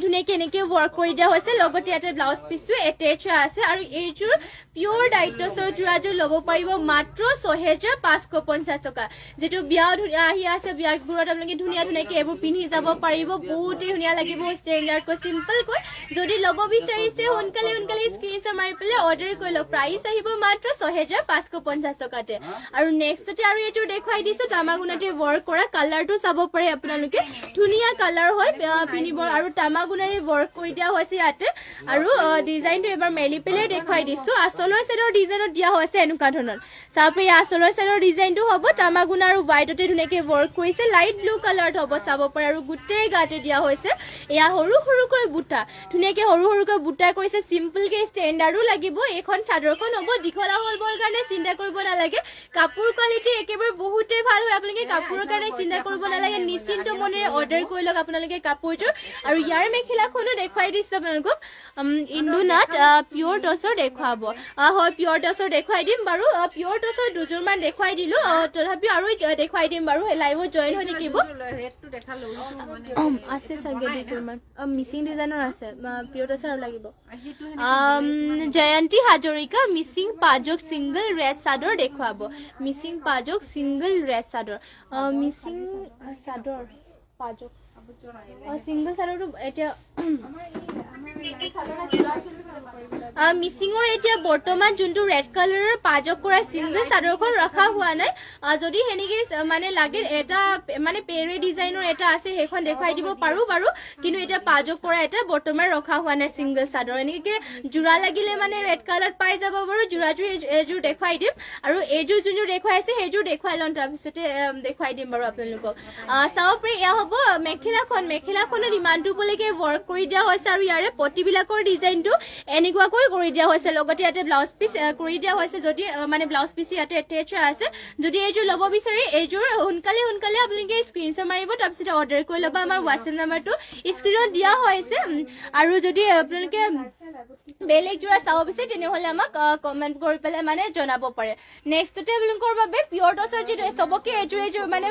ধুনীয়াকে এনেকে ৱৰ্ক কৰি দিয়া হৈছে লগতে ইয়াতে ব্লাউজ পিচটো এটেচ আছে আৰু এইযোৰ পিয়ৰ ডাইটছৰ যোৰাযোৰ ল'ব পাৰিব মাত্ৰ 6550 টকা যেটো বিয়া আহি আছে বিয়াবোৰত আপোনালোকে ধুনীয়াকে এইবোৰ পিন্ধি যাব পাৰিব বহুতে ধুনীয়া লাগিব ষ্টেণ্ডাৰ্ডকৈ চিম্পলকৈ যদি ল'ব বিচাৰিছে সোনকালে স্ক্ৰীনশ্বট মাৰি পেলাই অৰ্ডাৰ কৰি লওক প্ৰাইচ আহিব মাত্ৰ 6550 টকাতে আৰু নেক্সটতে আৰু এইটো দেখুৱাই দিছো তামাগুনাতে ৱৰ্ক কৰা কালাৰটো চাব পাৰে আপোনালোকে ধুনীয়া কালাৰ হয় পিনিব আৰু তামাগুনাৰে ৱৰ্ক কৰি দিয়া হৈছে ইয়াতে আৰু ডিজাইনটো এবাৰ মেলি পেলাই দেখুৱাই দিছো আচলৰ সাইডৰ ডিজাইনত দিয়া হৈছে এনেকুৱা ধৰণৰ চাব পাৰে আচলৰ সাইডৰ ডিজাইনটো হ'ব তামাগুনা আৰু হোৱাইটতে ধুনীয়াকে ৱৰ্ক কৰিছে লাইট ব্লু কালাৰত হ'ব চাব পাৰে আৰু গোটেই গাতে দিয়া হৈছে এয়া সৰুকৈ বুটা ধুনীয়াকে সৰুকৈ বুটা কৰিছে চিম্পলকে ষ্টেণ্ডাৰ্ডো লাগিব এখন চাদৰখন হ'ব দীঘলা হ'বৰ কাৰণে চিন্তা কৰিব নালাগে কাপোৰ কোৱালিটি একেবাৰে বহুতে ভাল হয় আপোনালোকে কাপোৰৰ কাৰণে চিন্তা কৰিব নালাগে নিশ্চিন্ত মনেৰে অৰ্ডাৰ কৰি লওক আপোনালোকে কাপোৰটো আৰু ইয়াৰ মেখেলাখনো দেখুৱাই দিছো আপোনালোকক ইন্দু নাট পিয়ৰ টছৰ দেখুৱাব হয় পিয়ৰ টছৰ দেখুৱাই দিম বাৰু পিয়ৰ টছৰ দুযোৰমান দেখুৱাই দিলো তথাপিও আৰু দেখুৱাই দিম বাৰু লাইভত জইন হৈ থাকিব আছে চাগে দুযোৰমান মিচিং ডিজাইনৰ আছে পিয়ৰ টছৰ লাগিব জয়ন্তী হাজৰিকা মিচিং পাজক সিংগল ৰেড চাদৰ দেখুৱাব মিচিং পাজক সিংগল ৰেড চাদৰ মিচিং চাদৰ পাজক সিংগল চাদৰটো এতিয়া মিচিঙৰ এতিয়া বৰ্তমান যোনটো ৰেড কালাৰৰ পাজক কৰা সিংগল চাদৰখন ৰখা হোৱা নাই যদি হেনেকে মানে লাগে এটা মানে পেৰে ডিজাইনৰ এটা আছে সেইখন দেখুৱাই দিব পাৰো বাৰু কিন্তু এটা পাজক কৰা এটা বৰ্তমান ৰখা হোৱা নাই সিংগল চাদৰ এনেকে জোৰা লাগিলে মানে ৰেড কালাৰ পাই যাব বাৰু জোৰাযোৰ এযোৰ দেখুৱাই দিম আৰু এইযোৰ যোনযোৰ দেখুৱাই আছে সেইযোৰ দেখুৱাই লম তাৰপিছতে দেখুৱাই দিম বাৰু আপোনালোকক চাব পাৰে এয়া হ'ব মেখেলাখনত ইমানটো পলৈকে ৱৰ্ক কৰি দিয়া হৈছে আৰু ইয়াৰে পটিবিলাকৰ ডিজাইনটো এনেকুৱাকৈ কৰি দিয়া হৈছে লগতে ইয়াতে ব্লাউজ পিচ কৰি দিয়া হৈছে যদি মানে ব্লাউজ পিচ ইয়াতে এটেচ আছে যদি এইযোৰ ল'ব বিচাৰে এইযোৰ সোনকালে আপোনালোকে স্ক্ৰীনশ্বট মাৰিব তাৰপিছত অৰ্ডাৰ কৰি ল'ব আমাৰ হোৱাটছএপ নাম্বাৰটো স্ক্ৰীনত দিয়া হৈছে আৰু যদি আপোনালোকে বেলেগ যোৰা চাব বিচাৰে তেনেহ'লে আমাক কমেণ্ট কৰি পেলাই মানে জনাব পাৰে নেক্সটতে আপোনালোকৰ বাবে পিয়ৰ টছৰ যিটো চবকে এইযোৰ মানে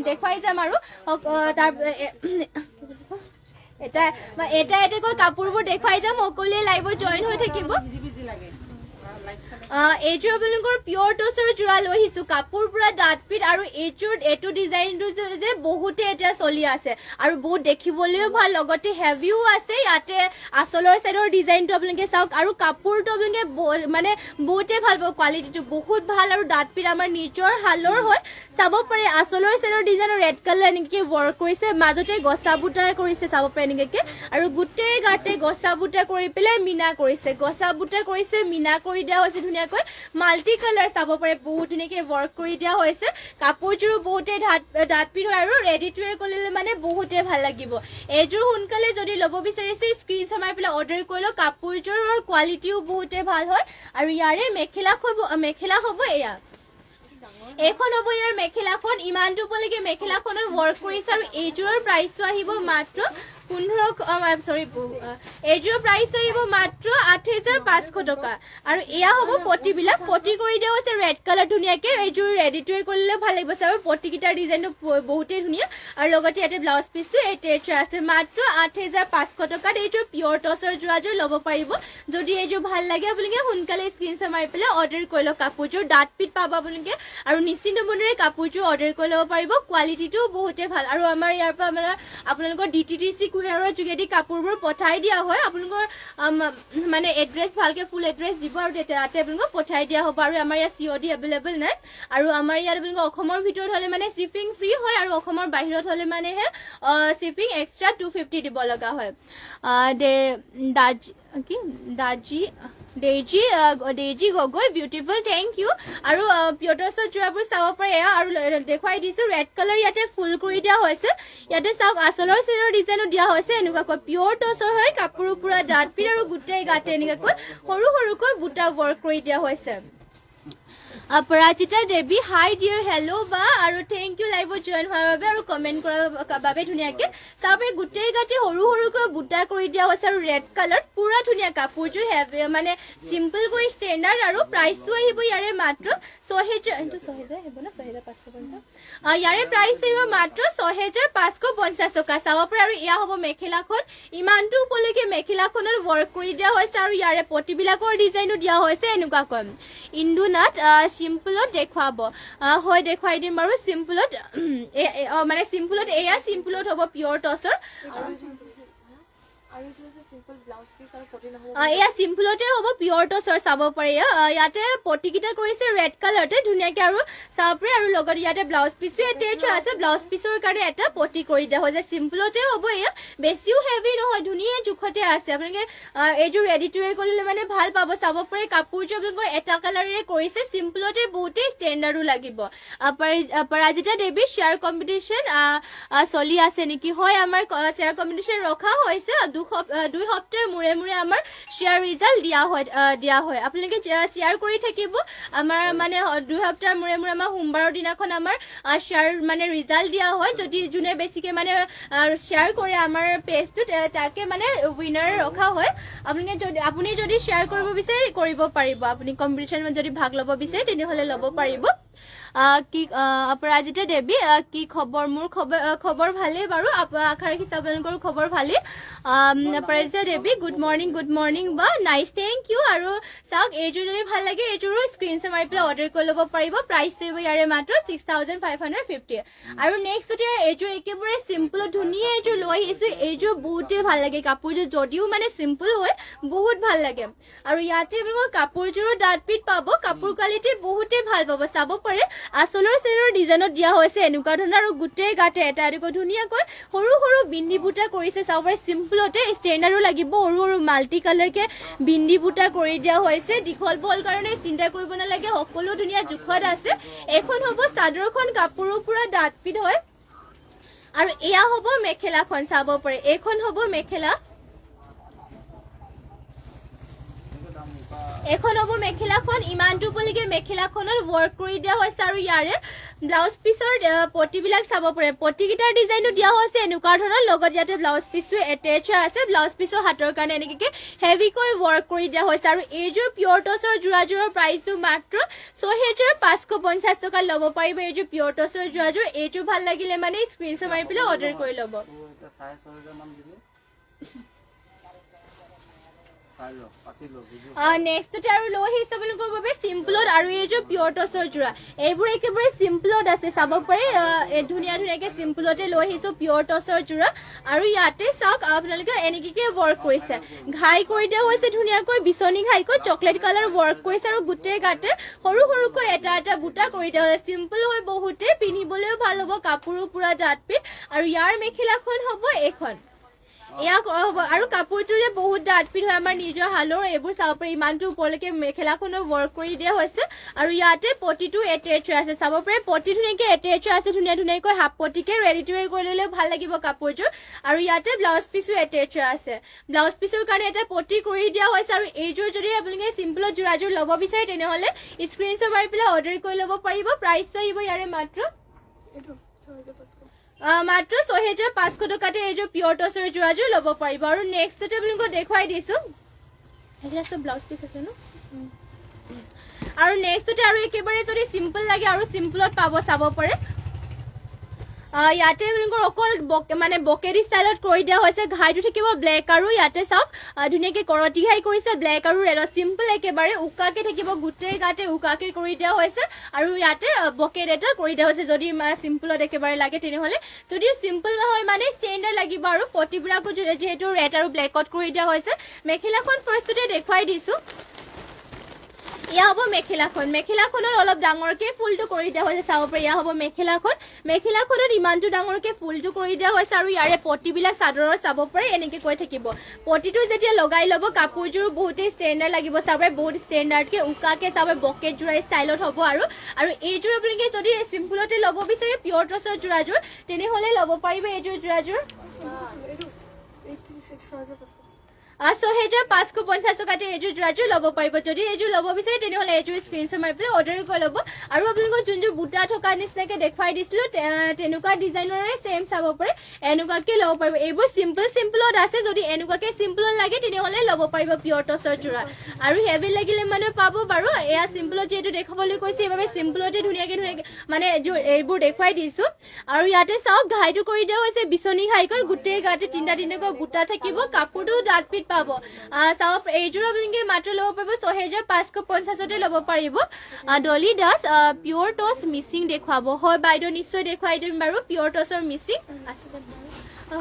দেখুৱাই যাম আৰু তাৰ এটাকৈ কাপোৰবোৰ দেখুৱাই যাম সকলোৱে লাইভত জইন হৈ থাকিব এইযোৰ আপোনালোকৰ পিয়ৰ টছৰ যোৰা লৈ আহিছো কাপোৰ পুৰা ডাঠ পিঠ আৰু এইটো ডিজাইনটো যে বহুতে এতিয়া চলি আছে আৰু বহুত দেখিবলৈও ভাল লগতে হেভিও আছে ইয়াতে আচলৰ সাইডৰ ডিজাইনটো আপোনালোকে চাওক আৰু কাপোৰটো আপোনালোকে মানে বহুতে ভাল পাব কোৱালিটিটো বহুত ভাল আৰু ডাঠ পিঠ আমাৰ নিজৰ হালৰ হয় চাব পাৰে আচলৰ সাইডৰ ডিজাইনৰ ৰেড কালাৰ এনেকে ৱৰ্ক কৰিছে মাজতে গছা বুটা কৰিছে চাব পাৰে এনেকে আৰু গোটেই গাতে গছা বুটা কৰি পেলাই মিনা কৰিছে গছা বুটা কৰিছে মিনা কৰি দিয়া হৈছে ধুনীয়াকৈ মাল্টি কালাৰ চাব পাৰে বহুত ধুনীয়াকৈ ৱৰ্ক কৰি দিয়া হৈছে কাপোৰযোৰো বহুতে ডাঠ পিঠ আৰু ৰেডি টু ৱেৰ কৰিলে মানে বহুতে ভাল লাগিব এইযোৰ সোনকালে যদি ল'ব বিচাৰিছে স্ক্ৰীনশ্বট মাৰি পেলাই অৰ্ডাৰ কৰি লওক কাপোৰযোৰৰ কোৱালিটিও বহুতে ভাল হয় আৰু ইয়াৰে মেখেলা হ'ব এয়া এইখন হ'ব ইয়াৰ মেখেলাখন ইমানটো পলৈকে মেখেলাখনৰ ৱৰ্ক কৰিছে আৰু এইযোৰৰ প্ৰাইচটো আহিব মাত্ৰ 15 এইযোৰৰ প্ৰাইচ আহিব মাত্ৰ 8500 টকা আৰু এয়া হ'ব পটিবিলাক পটি কৰি দিয়া হৈছে ৰেড কালাৰ ধুনীয়াকে এইযোৰ ৰেডি টু ৱেৰ কৰিলে ভাল লাগিব চাব পটিকিটাৰ ডিজাইনটো বহুতে ধুনীয়া আৰু লগতে ইয়াতে ব্লাউজ পিচটো এটেচ আছে মাত্ৰ 8500 টকাত এইযোৰ পিয়ৰ টছৰ যোৰাযোৰ ল'ব পাৰিব যদি এইযোৰ ভাল লাগে আপোনালোকে সোনকালে স্ক্ৰীনশ্বট মাৰি পেলাই অৰ্ডাৰ কৰি লওক কাপোৰযোৰ ডাঠ পিঠ পাব আপোনালোকে আৰু নিশ্চিন্ত মনেৰে কাপোৰযোৰ অৰ্ডাৰ কৰি ল'ব পাৰিব কোৱালিটিটো বহুতে ভাল আৰু আমাৰ ইয়াৰ পৰা আপোনালোকৰ DTDC কুৰিয়াৰৰ যোগেদি কাপোৰবোৰ পঠাই দিয়া হয় আপোনালোকৰ মানে এড্ৰেছ ভালকে ফুল এড্ৰেছ দিব আৰু তাতে আপোনালোকক পঠাই দিয়া হ'ব আৰু আমাৰ ইয়াত COD এভেইলেবল নাই আৰু আমাৰ ইয়াত আপোনালোকৰ অসমৰ ভিতৰত হ'লে মানে শিপিং ফ্ৰী হয় আৰু অসমৰ বাহিৰত হ'লে মানেহে শিপিং এক্সট্ৰা 250 দিব লগা হয় Daisy Gogoi beautiful thank you আৰু পিয়ৰ টচৰ যোৰাবোৰ চাব পাৰে এয়া আৰু দেখুৱাই দিছো ৰেড কালাৰ ইয়াতে ফুল কৰি দিয়া হৈছে ইয়াতে চাওক আচলৰ চেৰৰ ডিজাইনো দিয়া হৈছে এনেকুৱাকৈ পিয়ৰ টচৰ হয় কাপোৰৰ পুৰা ডাঠ পিঠ আৰু গোটেই গাতে এনেকুৱাকৈ সৰু সৰুকৈ বুটা ৱৰ্ক কৰি দিয়া হৈছে অপৰাজিতা দেৱী হাই ডিয়াৰ হেল্ল' বা আৰু থেংক ইউ লাইভত জইন হোৱাৰ বাবে আৰু কমেণ্ট কৰাৰ বাবে ধুনীয়াকৈ চাব গোটেই গাতে সৰু সৰুকৈ বুটা কৰি দিয়া হৈছে আৰু ৰেড কালাৰ পুৰা ধুনীয়া কাপোৰযোৰ মানে চিম্পলকৈ ষ্টেণ্ডাৰ্ড আৰু প্ৰাইচটো আহিব ইয়াৰে মাত্ৰ 6,000 হ'ব না 6,550 ইয়াৰে প্ৰাইচ আহিব মাত্ৰ 6,550 টকা চাব পাৰে আৰু এয়া হ'ব মেখেলাখন ইমানটো উপলৈকে মেখেলাখনত ৱৰ্ক কৰি দিয়া হৈছে আৰু ইয়াৰে পটিবিলাকৰ ডিজাইনো দিয়া হৈছে এনেকুৱাকৈ ইন্দুনাথ চিম্পলত দেখুৱাব হয় দেখুৱাই দিম বাৰু চিম্পলত মানে চিম্পলত এয়া চিম্পলত হ'ব পিয়ৰ টচৰ এয়া চিম্পলতে হ'ব পিয়ৰ টচৰ চাব পাৰে ইয়াতে পটিকেইটা কৰিছে ৰেড কালাৰতে ধুনীয়াকৈ আৰু চাব পাৰে আৰু লগত ইয়াতে ব্লাউজ পিছো এটেচ আছে ব্লাউজ পিছৰ কাৰণে এটা পটি কৰি দিয়া হৈছে চিম্পলতে হ'ব এয়া বেছিও হেভি নহয় ধুনীয়া জোখতে আছে আপোনালোকে এইযোৰ ৰেডি টু ৱেৰ কৰিলে মানে ভাল পাব চাব পাৰে কাপোৰযোৰ আপোনালোকৰ এটা কালাৰেৰে কৰিছে চিম্পলতে বহুতেই ষ্টেণ্ডাৰ্ডো লাগিব পৰাজিতা দেৱী শ্বেয়াৰ কম্পিটিশ্যন চলি আছে নেকি হয় আমাৰ শ্বেয়াৰ কম্পিটিশ্যন ৰখা হৈছে 2 সপ্তাহৰ মূৰে মূৰে আমাৰ শ্বেয়াৰ ৰিজাল্ট দিয়া হয় আপোনালোকে শ্বেয়াৰ কৰি থাকিব আমাৰ মানে 2 সপ্তাহৰ মূৰে মূৰে আমাৰ সোমবাৰৰ দিনাখন আমাৰ শ্বেয়াৰ মানে ৰিজাল্ট দিয়া হয় যদি যোনে বেছিকৈ মানে শ্বেয়াৰ কৰে আমাৰ পেজটোত তাকে মানে উইনাৰ ৰখা হয় আপুনি যদি শ্বেয়াৰ কৰিব বিচাৰে কৰিব পাৰিব আপুনি কম্পিটিশ্যনত যদি ভাগ ল'ব বিচাৰে তেনেহ'লে ল'ব পাৰিব কি অপৰাজিতা দেৱী কি খবৰ মোৰ খবৰ ভালেই বাৰু আশা ৰাখিছোঁ আপোনালোকৰো খবৰ ভালেই অপৰাজিতা দেৱী গুড মৰ্ণিং বা নাইচ থেংক ইউ আৰু চাওক এইযোৰ যদি ভাল লাগে এইযোৰো স্ক্ৰীনশ্বট মাৰি পেলাই অৰ্ডাৰ কৰি ল'ব পাৰিব প্ৰাইচটো ইয়াৰে মাত্ৰ 6,550 আৰু নেক্সট এইযোৰ একেবাৰে চিম্পলত ধুনীয়া এইযোৰ লৈ আহিছোঁ এইযোৰ বহুতেই ভাল লাগে কাপোৰযোৰ যদিও মানে চিম্পল হয় বহুত ভাল লাগে আৰু ইয়াতে আপোনালোকৰ কাপোৰযোৰো ডাঠ পিঠ পাব কাপোৰ কোৱালিটি বহুতেই ভাল পাব চাব পাৰে আচলৰ চেৰৰ ডিজাইনত দিয়া হৈছে এনেকুৱা ধৰণৰ আৰু গোটেই গাতে এটা এটাকৈ ধুনীয়াকৈ সৰু সৰু বিন্দি বুটা কৰিছে চাব পাৰে চিম্পলতে ষ্টেণ্ডাৰ্ডো লাগিব সৰু সৰু মাল্টি কালাৰকে বিন্দি বুটা কৰি দিয়া হৈছে দীঘল বল কাৰণে চিন্তা কৰিব নালাগে সকলো ধুনীয়া জোখত আছে এখন হ'ব চাদৰখন কাপোৰো পুৰা ডাঠ পিঠ হয় আৰু এয়া হ'ব মেখেলাখন চাব পাৰে এইখন হ'ব মেখেলা এখন হ'ব মেখেলাখন ইমানটো উপলৈকে মেখেলাখনত ৱৰ্ক কৰি দিয়া হৈছে আৰু ইয়াৰে ব্লাউজ পিছৰ পটিবিলাক চাব পাৰে পটিকেইটাৰ ডিজাইনটো দিয়া হৈছে এনেকুৱা ধৰণৰ লগত ইয়াতে ব্লাউজ পিছো এটেচ আছে ব্লাউজ পিছৰ হাতৰ কাৰণে এনেকৈ হেভিকৈ ৱৰ্ক কৰি দিয়া হৈছে আৰু এইযোৰ পিয়ৰ টচৰ যোৰাযোৰৰ প্ৰাইচটো মাত্ৰ 6,550 টকা ল'ব পাৰিব এইযোৰ পিয়ৰ টচৰ যোৰাযোৰ এইযোৰ ভাল লাগিলে মানে স্ক্ৰীনশ্বট মাৰি পেলাই অৰ্ডাৰ কৰি ল'ব নেক্সটতে আৰু লৈ আহিছে আপোনালোকৰ বাবে চিম্পলত আৰু এইযোৰ পিয়ৰ টচৰ যোৰা এইবোৰ একেবাৰে চিম্পলত আছে চাব পাৰে ধুনীয়া ধুনীয়াকৈ চিম্পলতে লৈ আহিছোঁ পিয়ৰ টচৰ যোৰা আৰু ইয়াতে চাওক আপোনালোকে এনেকৈ ৱৰ্ক কৰিছে ঘাই কৰি দিয়া হৈছে ধুনীয়াকৈ বিচনী ঘাইকৈ চকলেট কালাৰ ৱৰ্ক কৰিছে আৰু গোটেই গাতে সৰু সৰুকৈ এটা এটা বুটা কৰি দিয়া হৈছে চিম্পল হৈ বহুতেই পিন্ধিবলৈও ভাল হ'ব কাপোৰো পুৰা ডাঠ পিঠ আৰু ইয়াৰ মেখেলাখন হ'ব এইখন এয়া হ'ব আৰু কাপোৰটোৰে বহুত ডাঠ পিঠ হয় আমাৰ নিজৰ হালৰ এইবোৰ চাব পাৰি ইমানটো ওপৰলৈকে মেখেলাখনৰ ৱৰ্ক কৰি দিয়া হৈছে আৰু ইয়াতে পটিটো এটেচ আছে চাব পাৰে পটি ধুনীয়াকৈ এটেচ আছে ধুনীয়া ধুনীয়াকৈ হাফ পটিকে ৰেডি টু ৱেৰ কৰি ল'লে ভাল লাগিব কাপোৰযোৰ আৰু ইয়াতে ব্লাউজ পিছো এটেচ আছে ব্লাউজ পিছৰ কাৰণে এটা পটি কৰি দিয়া হৈছে আৰু এইযোৰ যদি আপোনালোকে চিম্পলত যোৰাযোৰ ল'ব বিচাৰে তেনেহ'লে স্ক্ৰীনশ্বট মাৰি পেলাই অৰ্ডাৰ কৰি ল'ব পাৰিব প্ৰাইচটো আহিব ইয়াৰে মাত্ৰ 6,500 টকাতে এইযোৰ পিয়ৰ টচৰ যোৰাযোৰ ল'ব পাৰিব আৰু নেক্সটতে আপোনালোকক দেখুৱাই দিছোঁ এইবিলাক চব ব্লাউজ পিচ আছে ন আৰু নেক্সটতে আৰু একেবাৰে যদি চিম্পল লাগে আৰু চিম্পলত পাব চাব পাৰে ইয়াতে আপোনালোকৰ অকল মানে বকেৰি ষ্টাইলত কৰি দিয়া হৈছে ঘাইটো থাকিব ব্লেক আৰু ইয়াতে চাওক ধুনীয়াকৈ কৰতি ঘাই কৰিছে ব্লেক আৰু ৰেড চিম্পল একেবাৰে উকাকে থাকিব গোটেই গাতে উকাকে কৰি দিয়া হৈছে আৰু ইয়াতে বকেট এটা কৰি দিয়া হৈছে যদি চিম্পলত একেবাৰে লাগে তেনেহ'লে যদিও চিম্পল নহয় মানে ষ্টেণ্ডাৰ্ড লাগিব আৰু পটিবিলাকো যিহেতু ৰেড আৰু ব্লেকত কৰি দিয়া হৈছে মেখেলাখন ফাৰ্ষ্টতে দেখুৱাই দিছোঁ এয়া হ'ব মেখেলাখনত অলপ ডাঙৰকে ফুলটো কৰি দিয়া হৈছে চাব পাৰি এয়া হ'ব মেখেলাখনত ইমানটো ডাঙৰকে ফুলটো কৰি দিয়া হৈছে আৰু ইয়াৰে পটিবিলাক চাদৰৰ চাব পাৰি এনেকে কৈ থাকিব পটিটো যেতিয়া লগাই ল'ব কাপোৰযোৰ বহুতেই ষ্টেণ্ডাৰ্ড লাগিব চাব পাৰি বহুত ষ্টেণ্ডাৰ্ডকে উকাকে চাব বকেট যোৰা ষ্টাইলত হ'ব আৰু এইযোৰ আপোনালোকে যদি চিম্পলতে ল'ব বিচাৰে পিয়ৰ টচৰ যোৰাযোৰ তেনেহ'লে ল'ব পাৰিব এইযোৰ যোৰাযোৰ 6,550 টকাতে এইযোৰ যোৰাযোৰ ল'ব পাৰিব যদি এইযোৰ ল'ব বিচাৰে তেনেহ'লে এইযোৰ স্ক্ৰীনশ্বট মাৰি পেলাই অৰ্ডাৰ কৰি ল'ব আৰু আপোনালোকক যোনযোৰ বুটা থকা নিচিনাকৈ দেখুৱাই দিছিলোঁ তেনেকুৱা ডিজাইনৰে ছেম চাব পাৰে এনেকুৱাকৈ ল'ব পাৰিব এইবোৰ চিম্পলত আছে যদি এনেকুৱাকৈ চিম্পলত লাগে তেনেহ'লে ল'ব পাৰিব পিয়ৰ টচৰ যোৰা আৰু হেভি লাগিলে মানে পাব বাৰু এয়া চিম্পলত যিহেতু দেখাবলৈ কৈছে সেইবাবে চিম্পলতে ধুনীয়াকৈ মানে এইবোৰ দেখুৱাই দিছোঁ আৰু ইয়াতে চাওক ঘাইটো কৰি দিয়া হৈছে বিচনী ঘাইকৈ গোটেই গাতে তিনিটাকৈ বুটা থাকিব কাপোৰটো ডাঠ পিঠ পাব চাওক এইযোৰ আপোনালোকে মাত্ৰ ল'ব পাৰিব 6,550তে ল'ব পাৰিব ডলি দাস পিয়ৰ টচ মিচিং দেখুৱাব হয় বাইদেউ নিশ্চয় দেখুৱাই দিম বাৰু পিয়ৰ টচৰ মিচিং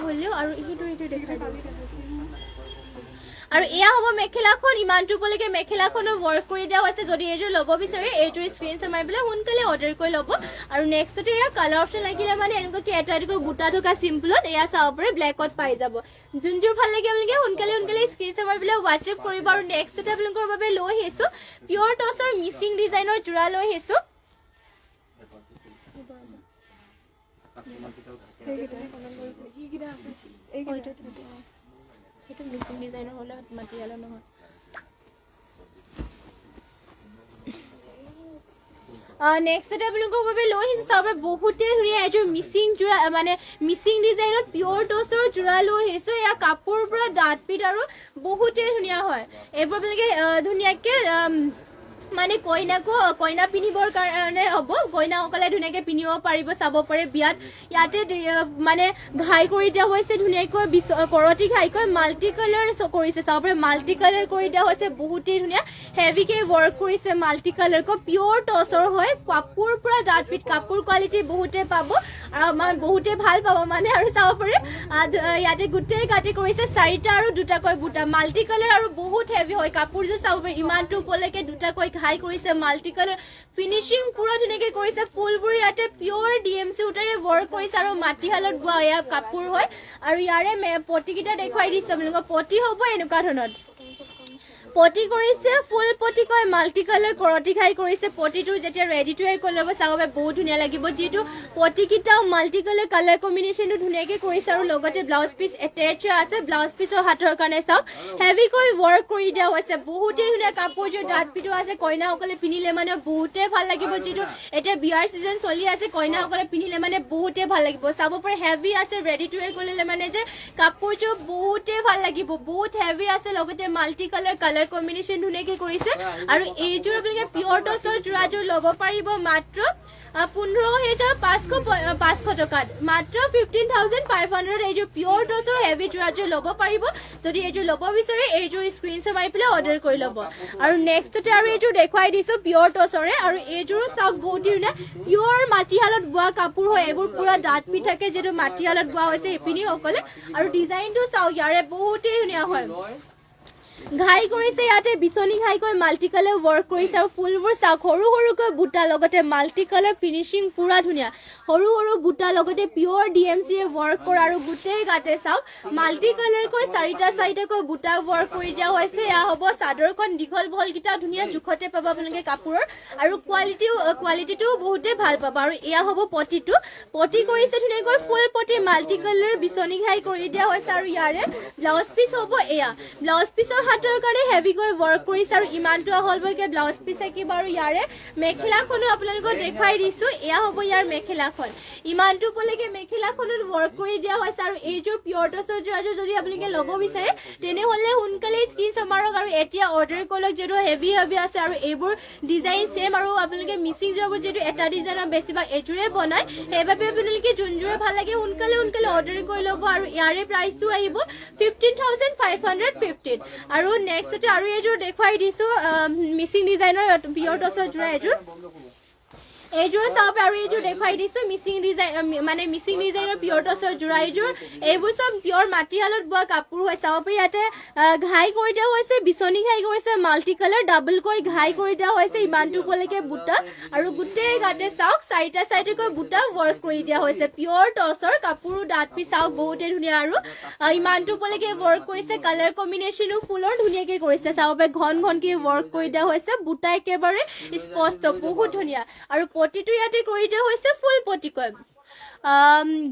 হ'লেও আৰু এইটো দেখুৱাই দিম আৰু এয়া হ'ব মেখেলাখন ইমানটো উপলৈকে মেখেলাখনো ৱৰ্ক কৰি দিয়া হৈছে যদি এইযোৰ ল'ব বিচাৰে এইযোৰ স্ক্ৰীনশ্বট মাৰি পেলাই সোনকালে অৰ্ডাৰ কৰি ল'ব আৰু নেক্সটতে এয়া কালাৰ অপশ্যন লাগিলে মানে এনেকুৱাকৈ এটাকৈ বুটা থকা চিম্পলত এয়া চাব পাৰে ব্লেকত পাই যাব যোনযোৰ ভাল লাগে আপোনালোকে সোনকালে স্ক্ৰীনশ্বট মাৰি পেলাই হোৱাটছএপ কৰিব আৰু নেক্সটতে আপোনালোকৰ বাবে লৈ আহিছোঁ পিয়ৰ টচৰ মিচিং ডিজাইনৰ যোৰা লৈ আহিছোঁ সেইটো মিচিং ডিজাইনৰ হ'লে মাটিয়ালা নহয় নেক্সটতে আপোনালোকৰ বাবে লৈ আহিছোঁ চাব বহুতেই ধুনীয়া এযোৰ মিচিং যোৰা মানে মিচিং ডিজাইনত পিয়ৰ টচৰ যোৰা লৈ আহিছোঁ এয়া কাপোৰৰ পৰা ডাঠ পিঠ আৰু বহুতেই ধুনীয়া হয় এইবোৰ আপোনালোকে ধুনীয়াকৈ মানে কইনা পিন্ধিবৰ কাৰণে হ'ব কইনাসকলে ধুনীয়াকৈ পিন্ধিব পাৰিব চাব পাৰে বিয়াত ইয়াতে মানে ঘাই কৰি দিয়া হৈছে ধুনীয়াকৈ কৰতি ঘাইকৈ মাল্টি কালাৰ কৰিছে চাব পাৰে মাল্টি কালাৰ কৰি দিয়া হৈছে বহুতেই ধুনীয়া হেভিকৈ ৱৰ্ক কৰিছে মাল্টি কালাৰকৈ পিয়ৰ টচৰ হয় কাপোৰ পৰা ডাঠ পিঠ কাপোৰ কোৱালিটি বহুতে পাব আৰু আমাৰ বহুতে ভাল পাব মানে আৰু চাব পাৰে ইয়াতে গোটেই গাঁঠি কৰিছে 4টা আৰু 2টাকৈ বুটা মাল্টি কালাৰ আৰু বহুত হেভি হয় কাপোৰযোৰ চাব পাৰে ইমানটো ওপৰলৈকে 2টাকৈ ঘাই কৰিছে মাল্টি কালাৰ ফিনিচিং পুৰা ধুনীয়াকৈ কৰিছে ফুলবোৰ ইয়াতে পিয়ৰ DMC উটাৰে ৱৰ্ক কৰিছে আৰু মাটিশালত বোৱা এয়া কাপোৰ হয় আৰু ইয়াৰে পটিকেইটা দেখুৱাই দিছে আপোনালোকক পটি হ'ব এনেকুৱা ধৰণৰ পটি কৰিছে ফুল পটি কয় মাল্টি কালাৰ কৰতি ঘাই কৰিছে পটিটো যেতিয়া ৰেডি টু ৱেৰ কৰি ল'ব চাব বহুত ধুনীয়া লাগিব যিটো পটিকেইটাও মাল্টি কালাৰ কম্বিনেশ্যনটো ধুনীয়াকৈ কৰিছে আৰু লগতে ব্লাউজ পিচ এটেচ আছে ব্লাউজ পিচৰ হাতৰ কাৰণে চাওক হেভিকৈ ৱৰ্ক কৰি দিয়া হৈছে বহুতেই ধুনীয়া কাপোৰযোৰ ডাঠ পিঠো আছে কইনাসকলে পিন্ধিলে মানে বহুতেই ভাল লাগিব যিটো এতিয়া বিয়াৰ চিজন চলি আছে কইনাসকলে পিন্ধিলে মানে বহুতেই ভাল লাগিব চাব পাৰে হেভি আছে ৰেডি টু ৱেৰ কৰিলে মানে যে কাপোৰযোৰ বহুতেই ভাল লাগিব বহুত হেভি আছে লগতে মাল্টি কালাৰ কম্বিনেশ্যন ধুনীয়াকৈ কৰিছে আৰু এইযোৰ আপোনালোকে পিয়ৰ টচৰ যোৰাযোৰ ল'ব পাৰিব মাত্ৰ 15,500 টকাত মাত্ৰ 15,500 এইযোৰ পিয়ৰ টচৰ হেভি যোৰাযোৰ ল'ব পাৰিব যদি এইযোৰ ল'ব বিচাৰে এইযোৰ স্ক্ৰীনশ্বট মাৰি পেলাই অৰ্ডাৰ কৰি ল'ব আৰু নেক্সটতে আৰু এইযোৰ দেখুৱাই দিছোঁ পিয়ৰ টচৰে আৰু এইযোৰো চাওক বহুত ধুনীয়া পিয়ৰ মাটিশালত বোৱা কাপোৰ হয় এইবোৰ পুৰা ডাঠ পিঠ থাকে যিটো মাটিশালত বোৱা হৈছে শিপিনীসকলে আৰু ডিজাইনটো চাওক ইয়াৰে বহুতেই ধুনীয়া হয় ঘাই কৰিছে ইয়াতে বিচনী ঘাইকৈ মাল্টি কালাৰ ৱৰ্ক কৰিছে আৰু ফুলবোৰ চাওক সৰুকৈ বুটা লগতে মাল্টি কালাৰ ফিনিচিং পুৰা ধুনীয়া সৰু বুটা লগতে পিয়ৰ DMC ৱৰ্ক কৰা আৰু গোটেই গাতে চাওক মাল্টি কালাৰকৈ 4টাকৈ বুটা ৱৰ্ক কৰি দিয়া হৈছে এয়া হ'ব চাদৰখন দীঘল বহলকেইটা ধুনীয়া জোখতে পাব আপোনালোকে কাপোৰৰ আৰু কোৱালিটিটো বহুতেই ভাল পাব আৰু এয়া হ'ব পটি কৰিছে ধুনীয়াকৈ ফুল পটি মাল্টি কালাৰ বিচনী ঘাই কৰি দিয়া হৈছে আৰু ইয়াৰে ব্লাউজ পিচ হ'ব এয়া ব্লাউজ পিচৰ হাতৰ কাৰণে হেভিকৈ ৱৰ্ক কৰিছে আৰু ইমানটো আহলবকে ব্লাউজ পিচ থাকিব আৰু ইয়াৰে মেখেলাখনো আপোনালোকক দেখাই দিছো এয়া হ'ব ইয়াৰ মেখেলাখন ইমানটো পলৈকে মেখেলাখনত ৱৰ্ক কৰি দিয়া হৈছে আৰু এইযোৰ পিয়ৰ টছৰ যোৰাযোৰ যদি আপোনালোকে ল'ব বিচাৰে তেনেহ'লে সোনকালে স্ক্ৰীনশ্বট মাৰক আৰু এতিয়া অৰ্ডাৰ কৰক যিহেতু হেভি আছে আৰু এইবোৰ ডিজাইন সেম আৰু আপোনালোকে মিচিং যোৰাবোৰ যিহেতু এটা ডিজাইনৰ বেছিভাগ এইযোৰে বনায় সেইবাবে আপোনালোকে যোনযোৰে ভাল লাগে সোনকালে অৰ্ডাৰ কৰি ল'ব আৰু ইয়াৰে প্ৰাইচটো আহিব 15,515 আৰু নেক্সটতে আৰু এইযোৰ দেখুৱাই দিছো মিচিং ডিজাইনৰ পিয়ৰ টছৰ যোৰা এইযোৰ চাব আৰু এইযোৰ দেখুৱাই দিছো মিচিং ডিজাইনৰ পিয়ৰ টছৰ যোৰা এইবোৰ চব পিয়ৰ মাটিশালত বোৱা কাপোৰ হয় চাব পাৰি ইয়াতে ঘাই কৰি দিয়া হৈছে বিচনী ঘাই কৰিছে মাল্টি কালাৰ ডাবলকৈ ঘাই কৰি দিয়া হৈছে ইমানটো পলৈকে বুটা আৰু গোটেই গাতে চাওক চাৰিটা চাৰিটাকৈ বুটা ৱৰ্ক কৰি দিয়া হৈছে পিয়ৰ টছৰ কাপোৰ ডাঠ পিচ চাওক বহুতে ধুনীয়া আৰু ইমানটো পলৈকে ৱৰ্ক কৰিছে কালাৰ কম্বিনেশ্যনো ফুলৰ ধুনীয়াকে কৰিছে চাব পাৰি ঘনকে ৱৰ্ক কৰি দিয়া হৈছে বুটা একেবাৰে স্পষ্ট বহুত ধুনীয়া আৰু পটিটো ইয়াতে কৰি দিয়া হৈছে ফুল পটিকৈ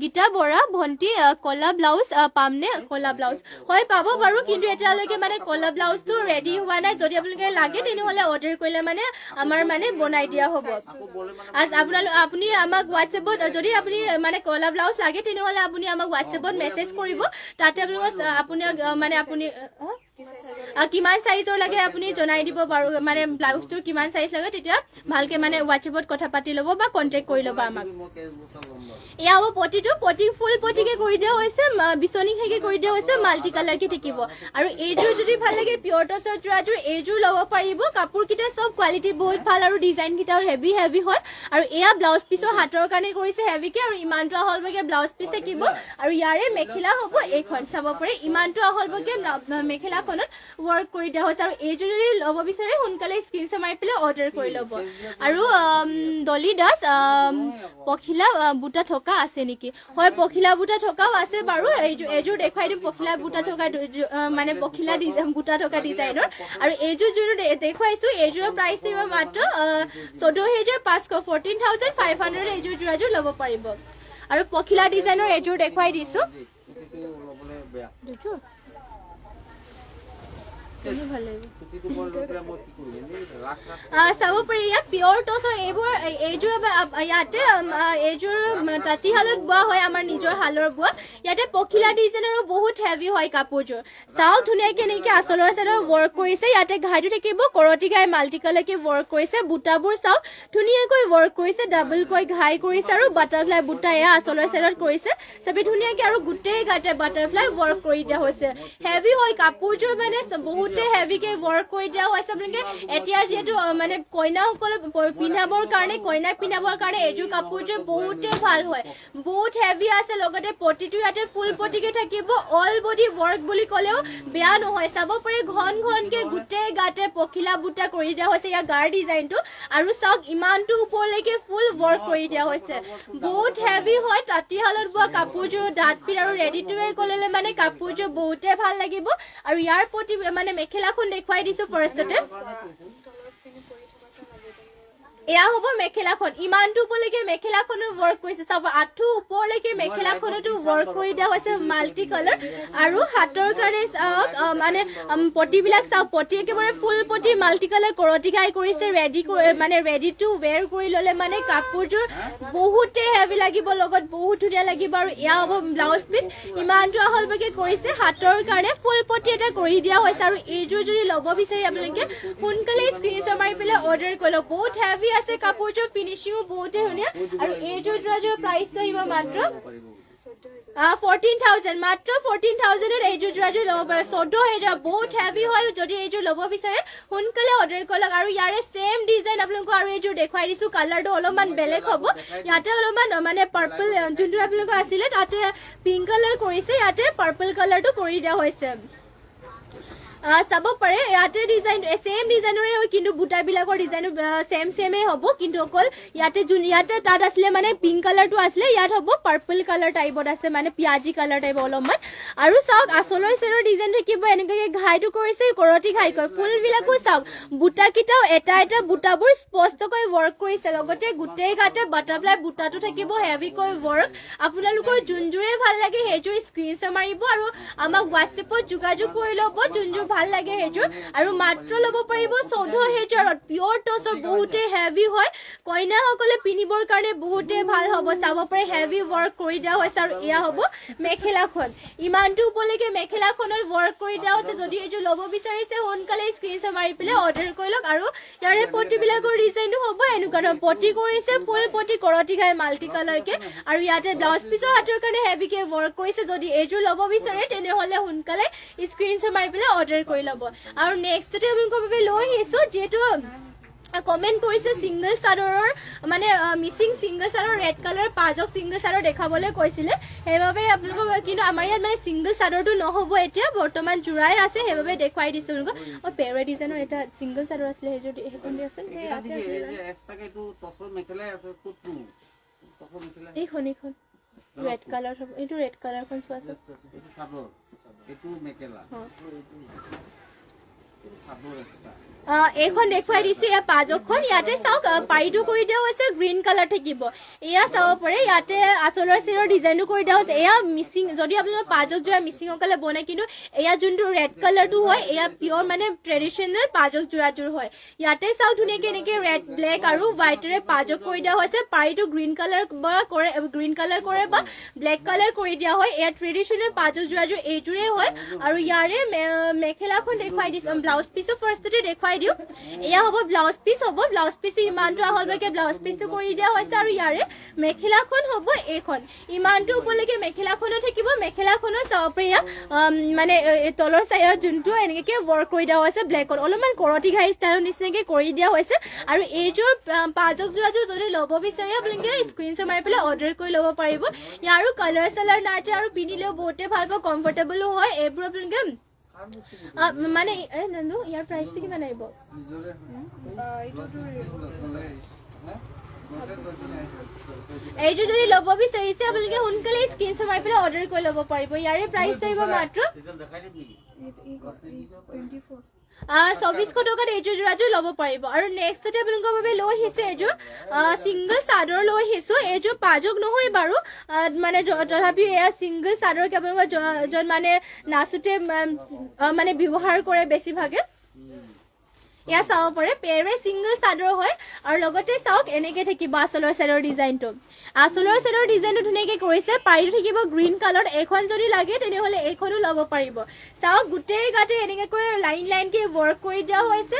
গীতা বৰা ভন্টি কলা ব্লাউজ পামনে কলা ব্লাউজ হয় পাব বাৰু কিন্তু এতিয়ালৈকে মানে কলা ব্লাউজটো ৰেডি হোৱা নাই যদি আপোনালোকে লাগে তেনেহ'লে অৰ্ডাৰ কৰিলে মানে আমাৰ মানে বনাই দিয়া হ'ব আপুনি আমাক হোৱাটছএপত যদি আপুনি মানে কলা ব্লাউজ লাগে তেনেহ'লে আপুনি আমাক হোৱাটছএপত মেছেজ কৰিব তাতে আপুনি কিমান সাইজৰ লাগে আপুনি জনাই দিব বাৰু মানে ব্লাউজটোৰ কিমান সাইজ লাগে তেতিয়া ভালকে মানে হোৱাটছএপত কথা পাতি ল'ব বা কন্টেক্ট কৰি ল'ব আমাক এয়া হ'ব পটি ফুল পটিকে কৰি দিয়া হৈছে বিচনী ঘাইকে কৰি দিয়া হৈছে মাল্টি কালাৰকে থাকিব আৰু এইযোৰ যদি ভাল লাগে পিয়ৰ টছৰ যোৰাযোৰ এইযোৰ ল'ব পাৰিব কাপোৰকেইটা চব কোৱালিটি বহুত ভাল আৰু ডিজাইন কেইটাও হেভি হয় আৰু এয়া ব্লাউজ পিছৰ হাতৰ কাৰণে কৰিছে হেভিকে আৰু ইমানটো আহলবকে ব্লাউজ পিচ থাকিব আৰু ইয়াৰে মেখেলা হ'ব এইখন চাব পাৰে ইমানটো আহলবকে মেখেলাখনত ৱৰ্ক কৰি দিয়া হৈছে আৰু এইযোৰ যদি ল'ব বিচাৰে সোনকালে স্ক্ৰীনশ্বট মাৰি পেলাই অৰ্ডাৰ কৰি ল'ব আৰু ডলি দাস পখিলা বুটা থকা আছে নেকি হয় পখিলা বুটা থকাও আছে বাৰু এইযোৰ দেখুৱাই দিম পখিলা বুটা থকা মানে পখিলা বুটা থকা ডিজাইনৰ আৰু এইযোৰ যোনটো দেখুৱাইছো এইযোৰৰ প্ৰাইচ দিব মাত্ৰ 14,500 14,500 এইযোৰ যোৰাযোৰ ল'ব পাৰিব আৰু পখিলা ডিজাইনৰ এইযোৰ দেখুৱাই দিছো চাব পাৰি ইয়াত পিয়ৰ টছৰ এইযোৰ ইয়াতে এইযোৰ তাঁতীশালত বোৱা হয় আমাৰ নিজৰ শালৰ বোৱা ইয়াতে পখিলা ডিজাইনৰো বহুত হেভি হয় কাপোৰযোৰ চাওক ধুনীয়াকে এনেকে আচলৰ চাইডৰ ৱৰ্ক কৰিছে ইয়াতে ঘাইটো থাকিব কৰতি ঘাই মাল্টি কালাৰকে ৱৰ্ক কৰিছে বুটাবোৰ চাওক ধুনীয়াকৈ ৱৰ্ক কৰিছে ডাবলকৈ ঘাই কৰিছে আৰু বাটাৰফ্লাই বুটা এয়া আচলৰ চাইডত কৰিছে চবে ধুনীয়াকে আৰু গোটেই গাতে বাটাৰফ্লাই ৱৰ্ক কৰি দিয়া হৈছে হেভি হয় কাপোৰযোৰ মানে বহুত হেভিকে ৱৰ্ক কৰি দিয়া হৈছে আপোনালোকে এতিয়া যিহেতু মানে কইনাসকলে পিন্ধাবৰ কাৰণে এইযোৰ কাপোৰযোৰ বহুতে ভাল হয় বহুত হেভি আছে লগতে পটিটো ইয়াতে ফুল পটিকে থাকিব অল বডি ৱৰ্ক বুলি ক'লেও বেয়া নহয় চাব পাৰি ঘনকে গোটেই গাতে পখিলা বুটা কৰি দিয়া হৈছে ইয়াৰ গাৰ ডিজাইনটো আৰু চাওক ইমানটো ওপৰলৈকে ফুল ৱৰ্ক কৰি দিয়া হৈছে বহুত হেভি হয় তাঁতীশালত বোৱা কাপোৰযোৰ ডাঠ পিঠ আৰু ৰেডি টু ৱেৰ কৰিলে মানে কাপোৰযোৰ বহুতে ভাল লাগিব আৰু ইয়াৰ প্ৰতি মানে মেখেলাখন দেখুৱাই দিছো ফাৰ্ষ্টতে এয়া হ'ব মেখেলাখন ইমানটো ওপৰলৈকে মেখেলাখনো ৱৰ্ক কৰিছে চাব আঁঠু ওপৰলৈকে মেখেলাখনতো ৱৰ্ক কৰি দিয়া হৈছে মাল্টি কালাৰ আৰু হাতৰ কাৰণে চাওক মানে পটিবিলাক চাওক পটি একেবাৰে ফুল পটি মাল্টি কালাৰ কৰতি ঘাই কৰিছে ৰেডি টু ৱেৰ কৰি ল'লে মানে কাপোৰযোৰ বহুতে হেভি লাগিব লগত বহুত ধুনীয়া লাগিব আৰু এয়া হ'ব ব্লাউজ পিচ ইমানটো আহলবকে কৰিছে হাতৰ কাৰণে ফুল পটি এটা কৰি দিয়া হৈছে আৰু এইযোৰ যদি ল'ব বিচাৰি আপোনালোকে সোনকালে স্ক্ৰীনশ্বট মাৰি পেলাই অৰ্ডাৰ কৰি লওক বহুত হেভি আছে কাপোৰযোৰ ফিনিচিংও বহুতে ধুনীয়া আৰু এইযোৰ প্ৰাইচ আহিব মাত্ৰ 14,000 মাত্ৰ 14,000 এইযোৰ যোৰাযোৰ ল'ব পাৰে 14,000 বহুত হেভি হয় যদি এইযোৰ ল'ব বিচাৰে সোনকালে অৰ্ডাৰ কৰক আৰু ইয়াৰে সেম ডিজাইন আপোনালোকক আৰু এইযোৰ দেখুৱাই দিছো কালাৰটো অলপমান বেলেগ হ'ব ইয়াতে অলপমান মানে পাৰ্পল যোনটো আপোনালোকৰ আছিলে তাতে পিংক কালাৰ কৰিছে ইয়াতে পাৰ্পল কালাৰটো কৰি দিয়া হৈছে চাব পাৰে ইয়াতে ডিজাইন সেম ডিজাইনৰে হয় কিন্তু বুটাবিলাকৰ ডিজাইন সেমে হ'ব কিন্তু অকল ইয়াতে তাত আছিলে মানে পিংক কালাৰটো আছিলে ইয়াত হ'ব পাৰ্পল কালাৰ টাইপত আছে মানে পিয়াজি কালাৰ টাইপ অলপমান আৰু চাওক আচলৰ চেৰৰ ডিজাইন থাকিব এনেকৈ ঘাইটো কৰিছে কৰতি ঘাই কয় ফুলবিলাকো চাওক বুটাকেইটাও এটা বুটাবোৰ স্পষ্টকৈ ৱৰ্ক কৰিছে লগতে গোটেই গাতে বাটাৰফ্লাই বুটাটো থাকিব হেভিকৈ ৱৰ্ক আপোনালোকৰ যোনযোৰে ভাল লাগে সেইযোৰ স্ক্ৰীনশ্বট মাৰিব আৰু আমাক হোৱাটছএপত যোগাযোগ কৰি ল'ব যোনযোৰ ভাল লাগে হেজুৰ আৰু মাত্ৰ ল'ব পাৰিব 14,000 পিওৰ টছৰ বহুতে হেভি হয় কইনা সকলে পিনিবৰ কাৰণে বহুতে ভাল হ'ব চাব পাৰে হেভি ওয়াৰ্ক কৰি দিয়া হৈছে আৰু ইয়া হ'ব মেখেলাখন ইমানটো উপলৈকে মেখেলাখনৰ ওয়াৰ্ক কৰি দিয়া হৈছে যদি হেজুৰ ল'ব বিচাৰিছে সোনকালে স্ক্ৰিনশ্বট মাৰি পেলাই অৰ্ডাৰ কৰি লওক আৰু ইয়াৰে পটিবিলাকৰ ডিজাইনটো হ'ব এনেকুৱা পটি কৰিছে ফুল পটি কৰটি গায় মাল্টি কালাৰকে আৰু ইয়াতে ব্লাউজ পিছৰ হাতৰ কাৰণে হেভিকে ওয়াৰ্ক কৰিছে যদি এজু ল'ব বিচাৰে তেনেহলে সোনকালে স্ক্ৰিনশ্বট মাৰি পেলাই অৰ্ডাৰ কৰি ল'ব আৰু নেক্সটতে আপোনালোকৰ বাবে লৈ আহিছো যেটো কমেন্ট কৰিছে সিঙ্গল সাদৰৰ মানে মিসিং সিঙ্গল সাদৰ ৰেড কালাৰ পাজক সিঙ্গল সাদৰ দেখাবলৈ কৈছিলে হেবাবে আপোনালোক কিন্তু আমাৰ ইয়াত মানে সিঙ্গল সাদৰটো নহব এতিয়া বৰ্তমান জুৰাই আছে হেবাবে দেখাই দিছো আপোনালোক ও পেৰে ডিজাইনৰ এটা সিঙ্গল সাদৰ আছিল হেজু হেকন দি আছে ইয়াতে এটাকেটো টছৰ মেখেলা আছে কুটু টছৰ মেখেলা এইখন ৰেড কালাৰ হ'ব এইটো ৰেড কালাৰখন চোৱাছে এইটো সাদৰ এইটো মেখেলা সাদৰ এটা এখন দেখুৱাই দিছো ইয়া পাজকখন ইয়াতে চাওক পাইটো কৰি দিয়া হৈছে গ্ৰীন কালাৰ থাকিব ইয়া চাব পাৰে ইয়াতে আসলৰ চিৰৰ ডিজাইনটো কৰি দিয়া হৈছে এয়া মিসিং যদি আপোনালোক পাজক জোৰা মিসিং অকলে বনাই কিন্তু এয়া যোনটো ৰেড কালাৰটো হয় এয়া পিওৰ মানে ট্ৰেডিশনেল পাজক জোৰাজোৰ হয় ইয়াতে চাওক ধুনীয়াকে এনেকে ৰেড ব্লেক আৰু হোৱাইটৰে পাজক কৰি দিয়া হৈছে পাইটো গ্ৰীন কালাৰ কৰে বা ব্লেক কালাৰ কৰি দিয়া হয় এয়া ট্ৰেডিশনেল পাজক জোৰাজোৰ এইটোৰে হয় আৰু ইয়াৰে মেখেলাখন দেখুৱাই দিছো ব্লাউজ পিছো ফাৰ্ষ্টতে দেখুৱাই দিও এয়া হ'ব ব্লাউজ পিস ইমানটো আহললৈকে ব্লাউজ পিসটো কৰি দিয়া হৈছে আৰু ইয়াৰে মেখেলাখন হ'ব এইখন ইমানটো উপলৈকে মেখেলাখনো থাকিব মেখেলাখনৰ চাওপ্ৰিয়া মানে তলৰ চাইডত যোনটো এনেকে ওয়াৰ্ক কৰি দিয়া হৈছে ব্লেকত অলপমান কৰটি ঘাই ষ্টাইলৰ নিচিনাকে কৰি দিয়া হৈছে আৰু এইযোৰ পাজক জোৰাযোৰ যদি ল'ব বিচাৰে আপোনালোকে স্ক্ৰিনশ্বট মাৰি পেলাই অৰ্ডাৰ কৰি ল'ব পাৰিব ইয়াৰো কালাৰ চালাৰ নাইছে আৰু পিন্ধিলেও বহুতে ভাল পাব কমফৰ্টেবলো হয় এইবোৰ আপোনালোকে মানে নন্দু ইয়াৰ প্ৰাইসটো কিমান আহিব এইটো যদি ল'ব বিচাৰিছে আপোনালোকে সোনকালে স্ক্ৰিনশ্বট মাৰি পেলাই অৰ্ডাৰ কৰি ল'ব পাৰিব ইয়াৰে প্ৰাইস আহিব মাত্ৰ 2400 টকাত এইযোৰ জোৰাযোৰ ল'ব পাৰিব আৰু নেক্সটতে আপোনালোকৰ বাবে লৈ আহিছো এইযোৰ সিঙ্গল চাদৰ লৈ আহিছো এইযোৰ পাজক নহয় বাৰু মানে তথাপিও এয়া সিঙ্গল চাদৰ আপোনালোকৰ মানে নাচুতে মানে ব্যৱহাৰ কৰে বেছিভাগে ইয়া চাব পাৰে পেৰে সিঙ্গল চাদৰ হয় আৰু লগতে চাওক এনেকে থাকিব আসলৰ চাদৰ ডিজাইনটো ধুনীয়াকে কৰিছে পাইটো থাকিব গ্ৰীন কালাৰ এখন যদি লাগে তেনেহলে এইখনো ল'ব পাৰিব চাওক গোটেই গাতে এনেকে কৈ লাইন কে ওয়াৰ্ক কৰি দিয়া হৈছে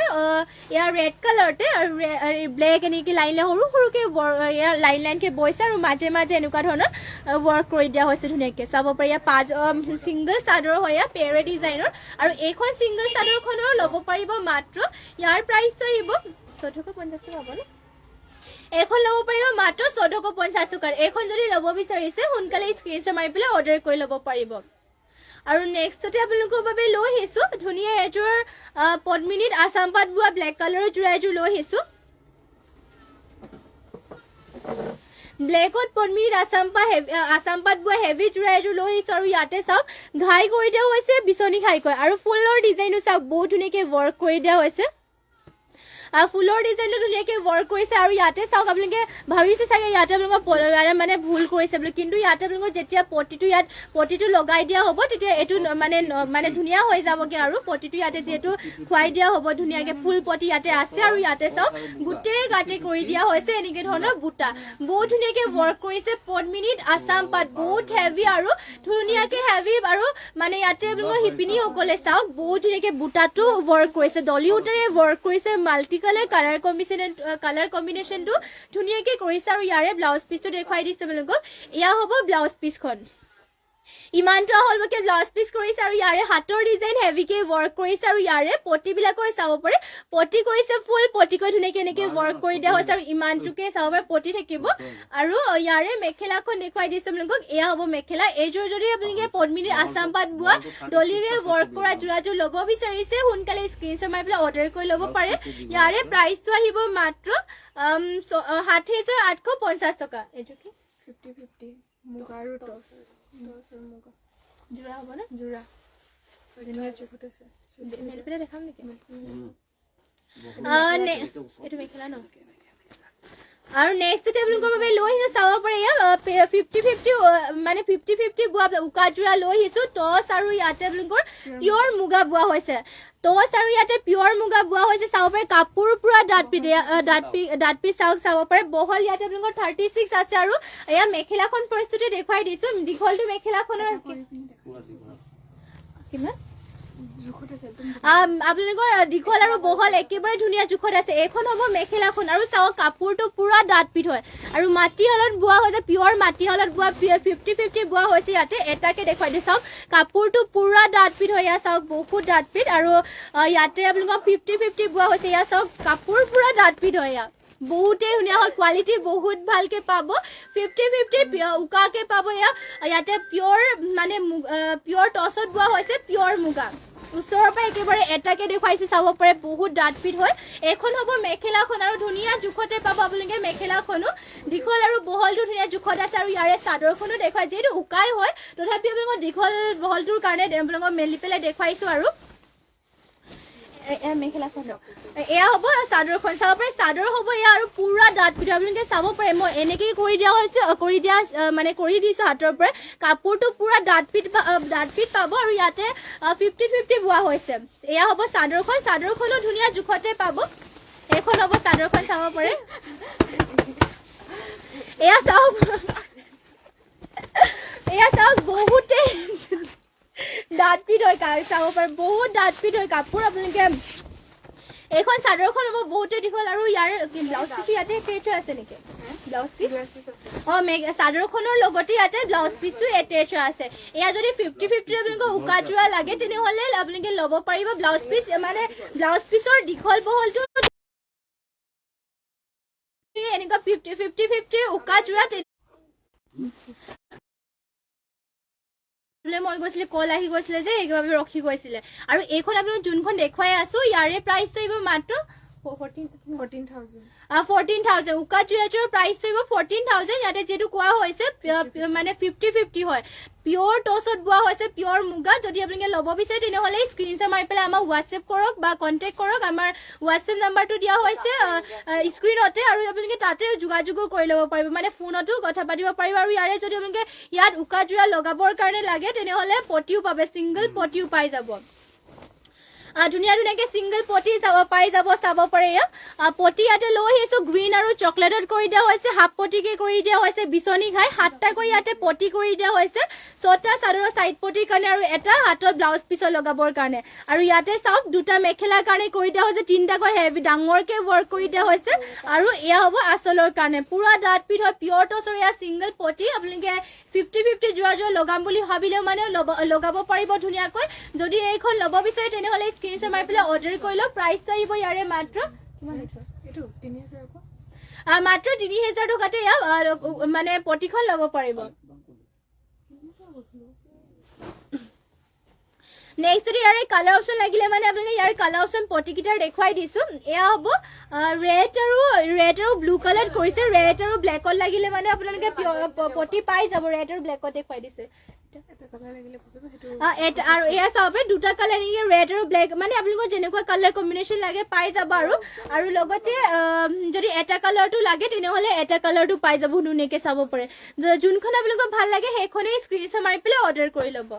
ইয়াৰ ৰেড কালাৰতে আৰু ব্লেক এনেকে লাইন সৰুকে ইয়াৰ লাইন কে বৈছে আৰু মাজে এনেকুৱা ধৰণৰ ওয়াৰ্ক কৰি দিয়া হৈছে ধুনীয়াকে চাব পাৰে ইয়া পাঁচ সিঙ্গল চাদৰ হয় পেৰে ডিজাইনৰ আৰু এইখন সিঙ্গল চাদৰখনৰ ল'ব পাৰিব মাত্ৰ ইয়াৰ প্ৰাইস আহিব 1450 টকা হ'ব ন এখন ল'ব পাৰিব মাত্ৰ 1450 টকা এখন যদি ল'ব বিচাৰিছে সোনকালে স্ক্ৰিনশ্বট মাৰি পেলাই অৰ্ডাৰ কৰি ল'ব পাৰিব আৰু নেক্সটতে আপোনালোকৰ বাবে লৈ আহিছো ধুনীয়া এযোৰ পদ্মিনীত আসাম পাট বোৱা ব্লেক কালাৰৰ জোৰা এযোৰ লৈ আহিছো ব্লেকত পদ্মিনীত আসাম পাট বোৱা হেভি জোৰা এযোৰ লৈ আহিছো আৰু ইয়াতে চাওক ঘাই কৰি দিয়া হৈছে বিচনী ঘাইকৈ আৰু ফুলৰ ডিজাইনটো চাওক বহুত ধুনীয়াকে ওয়াৰ্ক কৰি দিয়া হৈছে ফুলৰ ডিজাইনটো ধুনীয়াকে ওয়াৰ্ক কৰিছে আৰু ইয়াতে চাওক আপোনালোকে ভাবিছে চাগে ইয়াতে আপোনালোকৰ মানে ভুল কৰিছে বুলি কিন্তু ইয়াতে আপোনালোকৰ যেতিয়া পটিটো লগাই দিয়া হ'ব তেতিয়া এইটো মানে ধুনীয়া হৈ যাবগে আৰু পটিটো ইয়াতে যেটো খুৱাই দিয়া হ'ব ধুনীয়াকে ফুল পটি ইয়াতে আছে আৰু ইয়াতে চাওক গোটেই গাতে কৰি দিয়া হৈছে এনেকে ধৰণৰ বুটা বহুত ধুনীয়াকে ওয়াৰ্ক কৰিছে পদ্মিনীত আসাম পাট বহুত হেভি আৰু ধুনীয়াকে হেভি আৰু মানে ইয়াতে আপোনালোকৰ হিপিনি সকলে চাওক বহুত ধুনীয়াকে বুটাটো ওয়াৰ্ক কৰিছে দলি উটাৰে ওয়াৰ্ক কৰিছে মাল্টি কালাৰ কম্বিনেশনটো ধুনীয়াকে কৰিছে আৰু ইয়াৰে ব্লাউজ পিসটো দেখুৱাই দিছে আপোনালোকক ইয়া হ'ব ব্লাউজ পিসখন ইমানটো আহললৈকে ব্লাউজ পিস কৰিছে আৰু ইয়াৰে হাতৰ ডিজাইন হেভিকে ওয়াৰ্ক কৰিছে আৰু ইয়াৰে পটি বিলাকৰ চাব পাৰে পটি কৰিছে ফুল পটিকৈ ধুনীয়াকে এনেকে ওয়াৰ্ক কৰি দিয়া হৈছে আৰু ইমানটোকে চাব পাৰে পটি থাকিব আৰু ইয়াৰে মেখেলাখন দেখুৱাই দিছে আপোনালোকক এয়া হ'ব মেখেলা এইযোৰ যদি আপোনালোকে পদ্মিনীৰ আসাম পাট বোৱা ডলিৰে ওয়াৰ্ক কৰা জোৰাযোৰ ল'ব বিচাৰিছে সোনকালে স্ক্ৰিনশ্বট মাৰি পেলাই অৰ্ডাৰ কৰি ল'ব পাৰে ইয়াৰে প্ৰাইসটো আহিব মাত্ৰ 6850 টকা এইযোৰ কি 50 মুগা আৰু টছ জোৰা হ'ব না জোৰা মেলপেলে দেখাম নেকি এইটো মেখেলা ন আৰু নেক্সট আপোনালোকৰ বাবে লৈ আহিছো চাব পাৰে এয়া 50-50 মানে 50-50 বোৱা উকা যোৰা লৈ আহিছো টচ আৰু ইয়াতে আপোনালোকৰ পিয়ৰ মুগা বোৱা হৈছে টচ আৰু ইয়াতে পিয়ৰ মুগা বোৱা হৈছে চাব পাৰে কাপোৰ পুৰা ডাঠ পিচ চাব পাৰে বহল ইয়াতে আপোনালোকৰ 36 আছে আৰু এয়া মেখেলাখন পৰিস্থিতি দেখুৱাই দিছো দীঘলটো মেখেলাখনৰ কিমান আপোনালোকৰ দীঘল আৰু বহল একেবাৰে ধুনীয়া জোখত আছে এইখন হ'ব মেখেলাখন আৰু চাওক কাপোৰটো পুৰা ডাঠ পিঠ হয় আৰু মাটিশালত বোৱা হৈছে পিয়ৰ মাটিশালত বোৱা 50-50 বোৱা হৈছে ইয়াতে এটাকে দেখুৱাই দিছো চাওক কাপোৰটো পুৰা ডাঠ পিঠ হয় ইয়া চাওক বহুত ডাঠ পিঠ আৰু ইয়াতে আপোনালোকৰ 50-50 বোৱা হৈছে ইয়া চাওক কাপোৰ পুৰা ডাঠ পিঠ হয় ইয়া বহুতে ধুনীয়া হয় কোৱালিটি বহুত ভালকে পাব 50-50 উকাকে পাব ইয়াতে পিয়ৰ মানে পিয়ৰ টচত বোৱা হৈছে পিয়ৰ মুগা ওচৰৰ পৰা একেবাৰে এটাকে দেখুৱাইছে চাব পাৰে বহুত ডাঠ পিঠ হয় এখন হ'ব মেখেলাখন আৰু ধুনীয়া জোখতে পাব আপোনালোকে মেখেলাখনো দীঘল আৰু বহলটো ধুনীয়া জোখত আছে আৰু ইয়াৰে চাদৰখনো দেখুৱাই যিহেতু উকাই হয় তথাপি আপোনালোকৰ দীঘল বহলটোৰ কাৰণে আপোনালোকক মেলি পেলাই দেখুৱাইছো আৰু মেখেলাখন এয়া হ'ব চাদৰখন চাব পাৰে চাদৰ হ'ব এয়া আৰু পুৰা ডাঠ পিঠ আপোনালোকে চাব পাৰে মই এনেকেই কৰি দিয়া হৈছে কৰি দিছো হাতৰ পৰা কাপোৰটো পুৰা ডাঠ পিঠ পাব আৰু ইয়াতে 50-50 বোৱা হৈছে এয়া হ'ব চাদৰখনো ধুনীয়া জোখতে পাব এইখন হ'ব চাদৰখন চাব পাৰে এয়া চাওক বহুতে ডাঠ পিঠ হয় চাব পাৰে বহুত ডাঠ পিঠ হয় কাপোৰ আপোনালোকে এইখন চাদৰখন হ'ব বহুতে দীঘল আৰু ইয়াৰ ব্লাউজ পিচ ইয়াতে এটেচ আছে নেকি ব্লাউজ পিচ চাদৰখনৰ লগতে ইয়াতে ব্লাউজ পিচটো এটেচ আছে এয়া যদি 50-50 আপোনালোকক উকা যোৰা লাগে তেনেহ'লে আপোনালোকে ল'ব পাৰিব ব্লাউজ পিচৰ দীঘল বহলটো এনেকুৱা 50-50 উকা যোৰা মই গৈছিলে কল আহি গৈছিলে যে সেইবাবে ৰখি গৈছিলে আৰু এইখন আপোনালোক যোনখন দেখুৱাই আছো ইয়াৰে প্ৰাইচ আহিব মাত্ৰ 14,000 উকা যোৰাযোৰৰ প্ৰাইচ আহিব 14,000 ইয়াতে যিহেতু কোৱা হৈছে মানে 50-50 হয় পিয়ৰ টচত বোৱা হৈছে পিয়ৰ মুগা যদি আপোনালোকে ল'ব বিচাৰে তেনেহ'লে স্ক্ৰীনশ্বট মাৰি পেলাই আমাক হোৱাটছএপ কৰক বা কণ্টেক্ট কৰক আমাৰ হোৱাটছএপ নাম্বাৰটো দিয়া হৈছে স্ক্ৰীনতে আৰু আপোনালোকে তাতে যোগাযোগো কৰি ল'ব পাৰিব মানে ফোনতো কথা পাতিব পাৰিব আৰু ইয়াৰে যদি আপোনালোকে ইয়াত উকা যোৰা লগাবৰ কাৰণে লাগে তেনেহ'লে পটিও পাবে ছিংগল পটিও পাই যাব ধুনীয়াকে ছিংগল পটি পাই যাব চাব পাৰে পটি ইয়াতে লৈ আহিছো গ্ৰীণ আৰু চকলেটত কৰি দিয়া হৈছে হাফ পটিকে কৰি দিয়া হৈছে বিচনী ঘাই 7টাকৈ ইয়াতে পটি কৰি দিয়া হৈছে 6টা চাদৰৰ চাইড পটিৰ কাৰণে আৰু এটা হাতত ব্লাউজ পিছৰ লগাবৰ কাৰণে আৰু ইয়াতে চাওক দুটা মেখেলাৰ কাৰণে কৰি দিয়া হৈছে 3টাকৈ হেভি ডাঙৰকে ৱৰ্ক কৰি দিয়া হৈছে আৰু এয়া হ'ব আচলৰ কাৰণে পুৰা ডাঠ পিঠ হয় পিয়ৰ টচৰ এয়া ছিংগল পটি আপোনালোকে 50-50 যোৰা লগাম বুলি ভাবিলেও মানে লগাব পাৰিব ধুনীয়াকৈ যদি এইখন ল'ব বিচাৰে তেনেহ'লে স্ক্ৰীনশ্বট মাৰি পেলাই অৰ্ডাৰ কৰি লওক প্ৰাইচটো আহিব ইয়াৰে মাত্ৰ 3,000 টকাতে মানে পটিখন ল'ব পাৰিব নেক্সট যদি ইয়াৰে কালাৰ অপশ্যন লাগিলে মানে আপোনালোকে ইয়াৰ কালাৰ অপশ্যন পটিকেইটাৰ দেখুৱাই দিছো এয়া হ'ব ৰেড আৰু ব্লু কালাৰ কৰিছে ৰেড আৰু ব্লেকত লাগিলে মানে আপোনালোকে পটি পাই যাব ৰেড আৰু ব্লেকত দেখুৱাই দিছে আৰু এয়া চাব পাৰে দুটা কালাৰ ৰেড আৰু ব্লেক মানে আপোনালোকৰ যেনেকুৱা কালাৰ কম্বিনেশ্যন লাগে পাই যাব আৰু লগতে যদি এটা কালাৰটো লাগে তেনেহ'লে এটা কালাৰটো পাই যাব ধুনীয়াকৈ চাব পাৰে যোনখন আপোনালোকৰ ভাল লাগে সেইখনেই স্ক্ৰীনশ্বট মাৰি পেলাই অৰ্ডাৰ কৰি ল'ব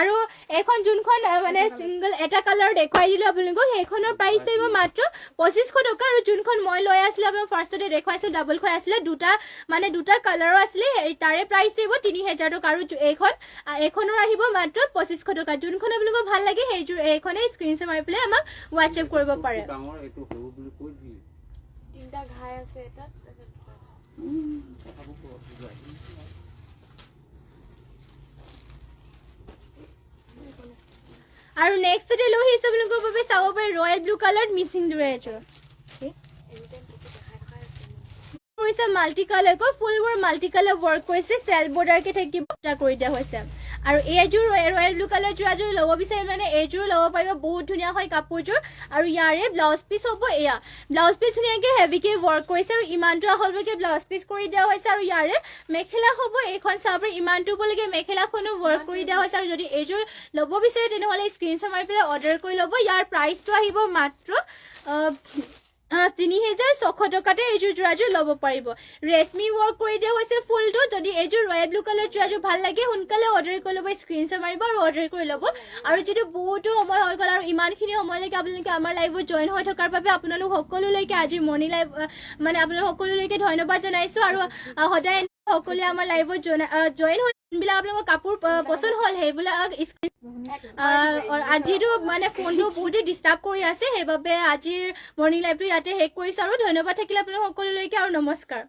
আৰু এখন যোনখন মানে ছিংগল এটা কালাৰ দেখুৱাই দিলো আপোনালোকক সেইখনৰ প্ৰাইচ আহিব মাত্ৰ 2,500 টকা আৰু যোনখন মই লৈ আছিলো আপোনাক ফাৰ্ষ্টতে দেখুৱাইছো ডাবল কৈ আছিলে দুটা কালাৰো আছিলে তাৰে প্ৰাইচ আহিব 3,000 টকা আৰু এইখনৰ আহিব মাত্ৰ 2,500 টকা যোনখন আপোনালোকক ভাল লাগে সেইখনে স্ক্ৰীনশ্বট মাৰি পেলাই আমাক হোৱাটছএপ কৰিব পাৰে তিনটা ঘাই আছে এটাত আৰু নেক্সট ডে লৈ আহিছে আপোনালোকৰ বাবে চাব পাৰে ৰয়েল ব্লু কালাৰ মিচিং ৰেডৰ কৰিছে মাল্টি কালাৰ ফুলবোৰ মাল্টি কালাৰ ৱৰ্ক কৰিছে চেল বৰ্ডাৰকে থাকিব কৰি দিয়া হৈছে আৰু এইযোৰ ৰয়েল ব্লু কালাৰ যোৰাযোৰ ল'ব বিচাৰে মানে এইযোৰ ল'ব পাৰিব বহুত ধুনীয়া হয় কাপোৰযোৰ আৰু ইয়াৰে ব্লাউজ পিচ হ'ব এয়া ব্লাউজ পিচ ধুনীয়াকৈ হেভিকৈ ৱৰ্ক কৰিছে আৰু ইমানটো আহললৈকে ব্লাউজ পিচ কৰি দিয়া হৈছে আৰু ইয়াৰে মেখেলা হ'ব এইখন চাব পাৰে ইমানটো হ'বলৈকে মেখেলাখনো ৱৰ্ক কৰি দিয়া হৈছে আৰু যদি এইযোৰ ল'ব বিচাৰে তেনেহ'লে স্ক্ৰীনশ্বট মাৰি পেলাই অৰ্ডাৰ কৰি ল'ব ইয়াৰ প্ৰাইচটো আহিব মাত্ৰ 3600 টকাতে এইযোৰ যোৰাযোৰ ল'ব পাৰিব ৰেশমি ৱৰ্ক কৰি দিয়া হৈছে ফুলটো যদি এইযোৰ ৰয়েল ব্লু কালাৰ যোৰাযোৰ ভাল লাগে সোনকালে অৰ্ডাৰ কৰি ল'ব স্ক্ৰীনশ্বট মাৰিব আৰু অৰ্ডাৰ কৰি ল'ব আৰু যিটো বহুতো সময় হৈ গ'ল আৰু ইমানখিনি সময়লৈকে আপোনালোকে আমাৰ লাইভত জইন হৈ থকাৰ বাবে আপোনালোক সকলোলৈকে আজি মৰ্ণিং লাইভ মানে আপোনালোক সকলোলৈকে ধন্যবাদ জনাইছোঁ আৰু সদায় সকলোৱে আমাৰ লাইভত জইন হৈ যোনবিলাক আপোনালোকৰ কাপোৰ পচন্দ হ'ল সেইবিলাক আজিতো মানে ফোনটো বহুতেই ডিষ্টাৰ্ব কৰি আছে সেইবাবে আজিৰ মৰ্ণিং লাইভটো ইয়াতে শেষ কৰিছোঁ আৰু ধন্যবাদ থাকিলে আপোনালোক সকলোলৈকে আৰু নমস্কাৰ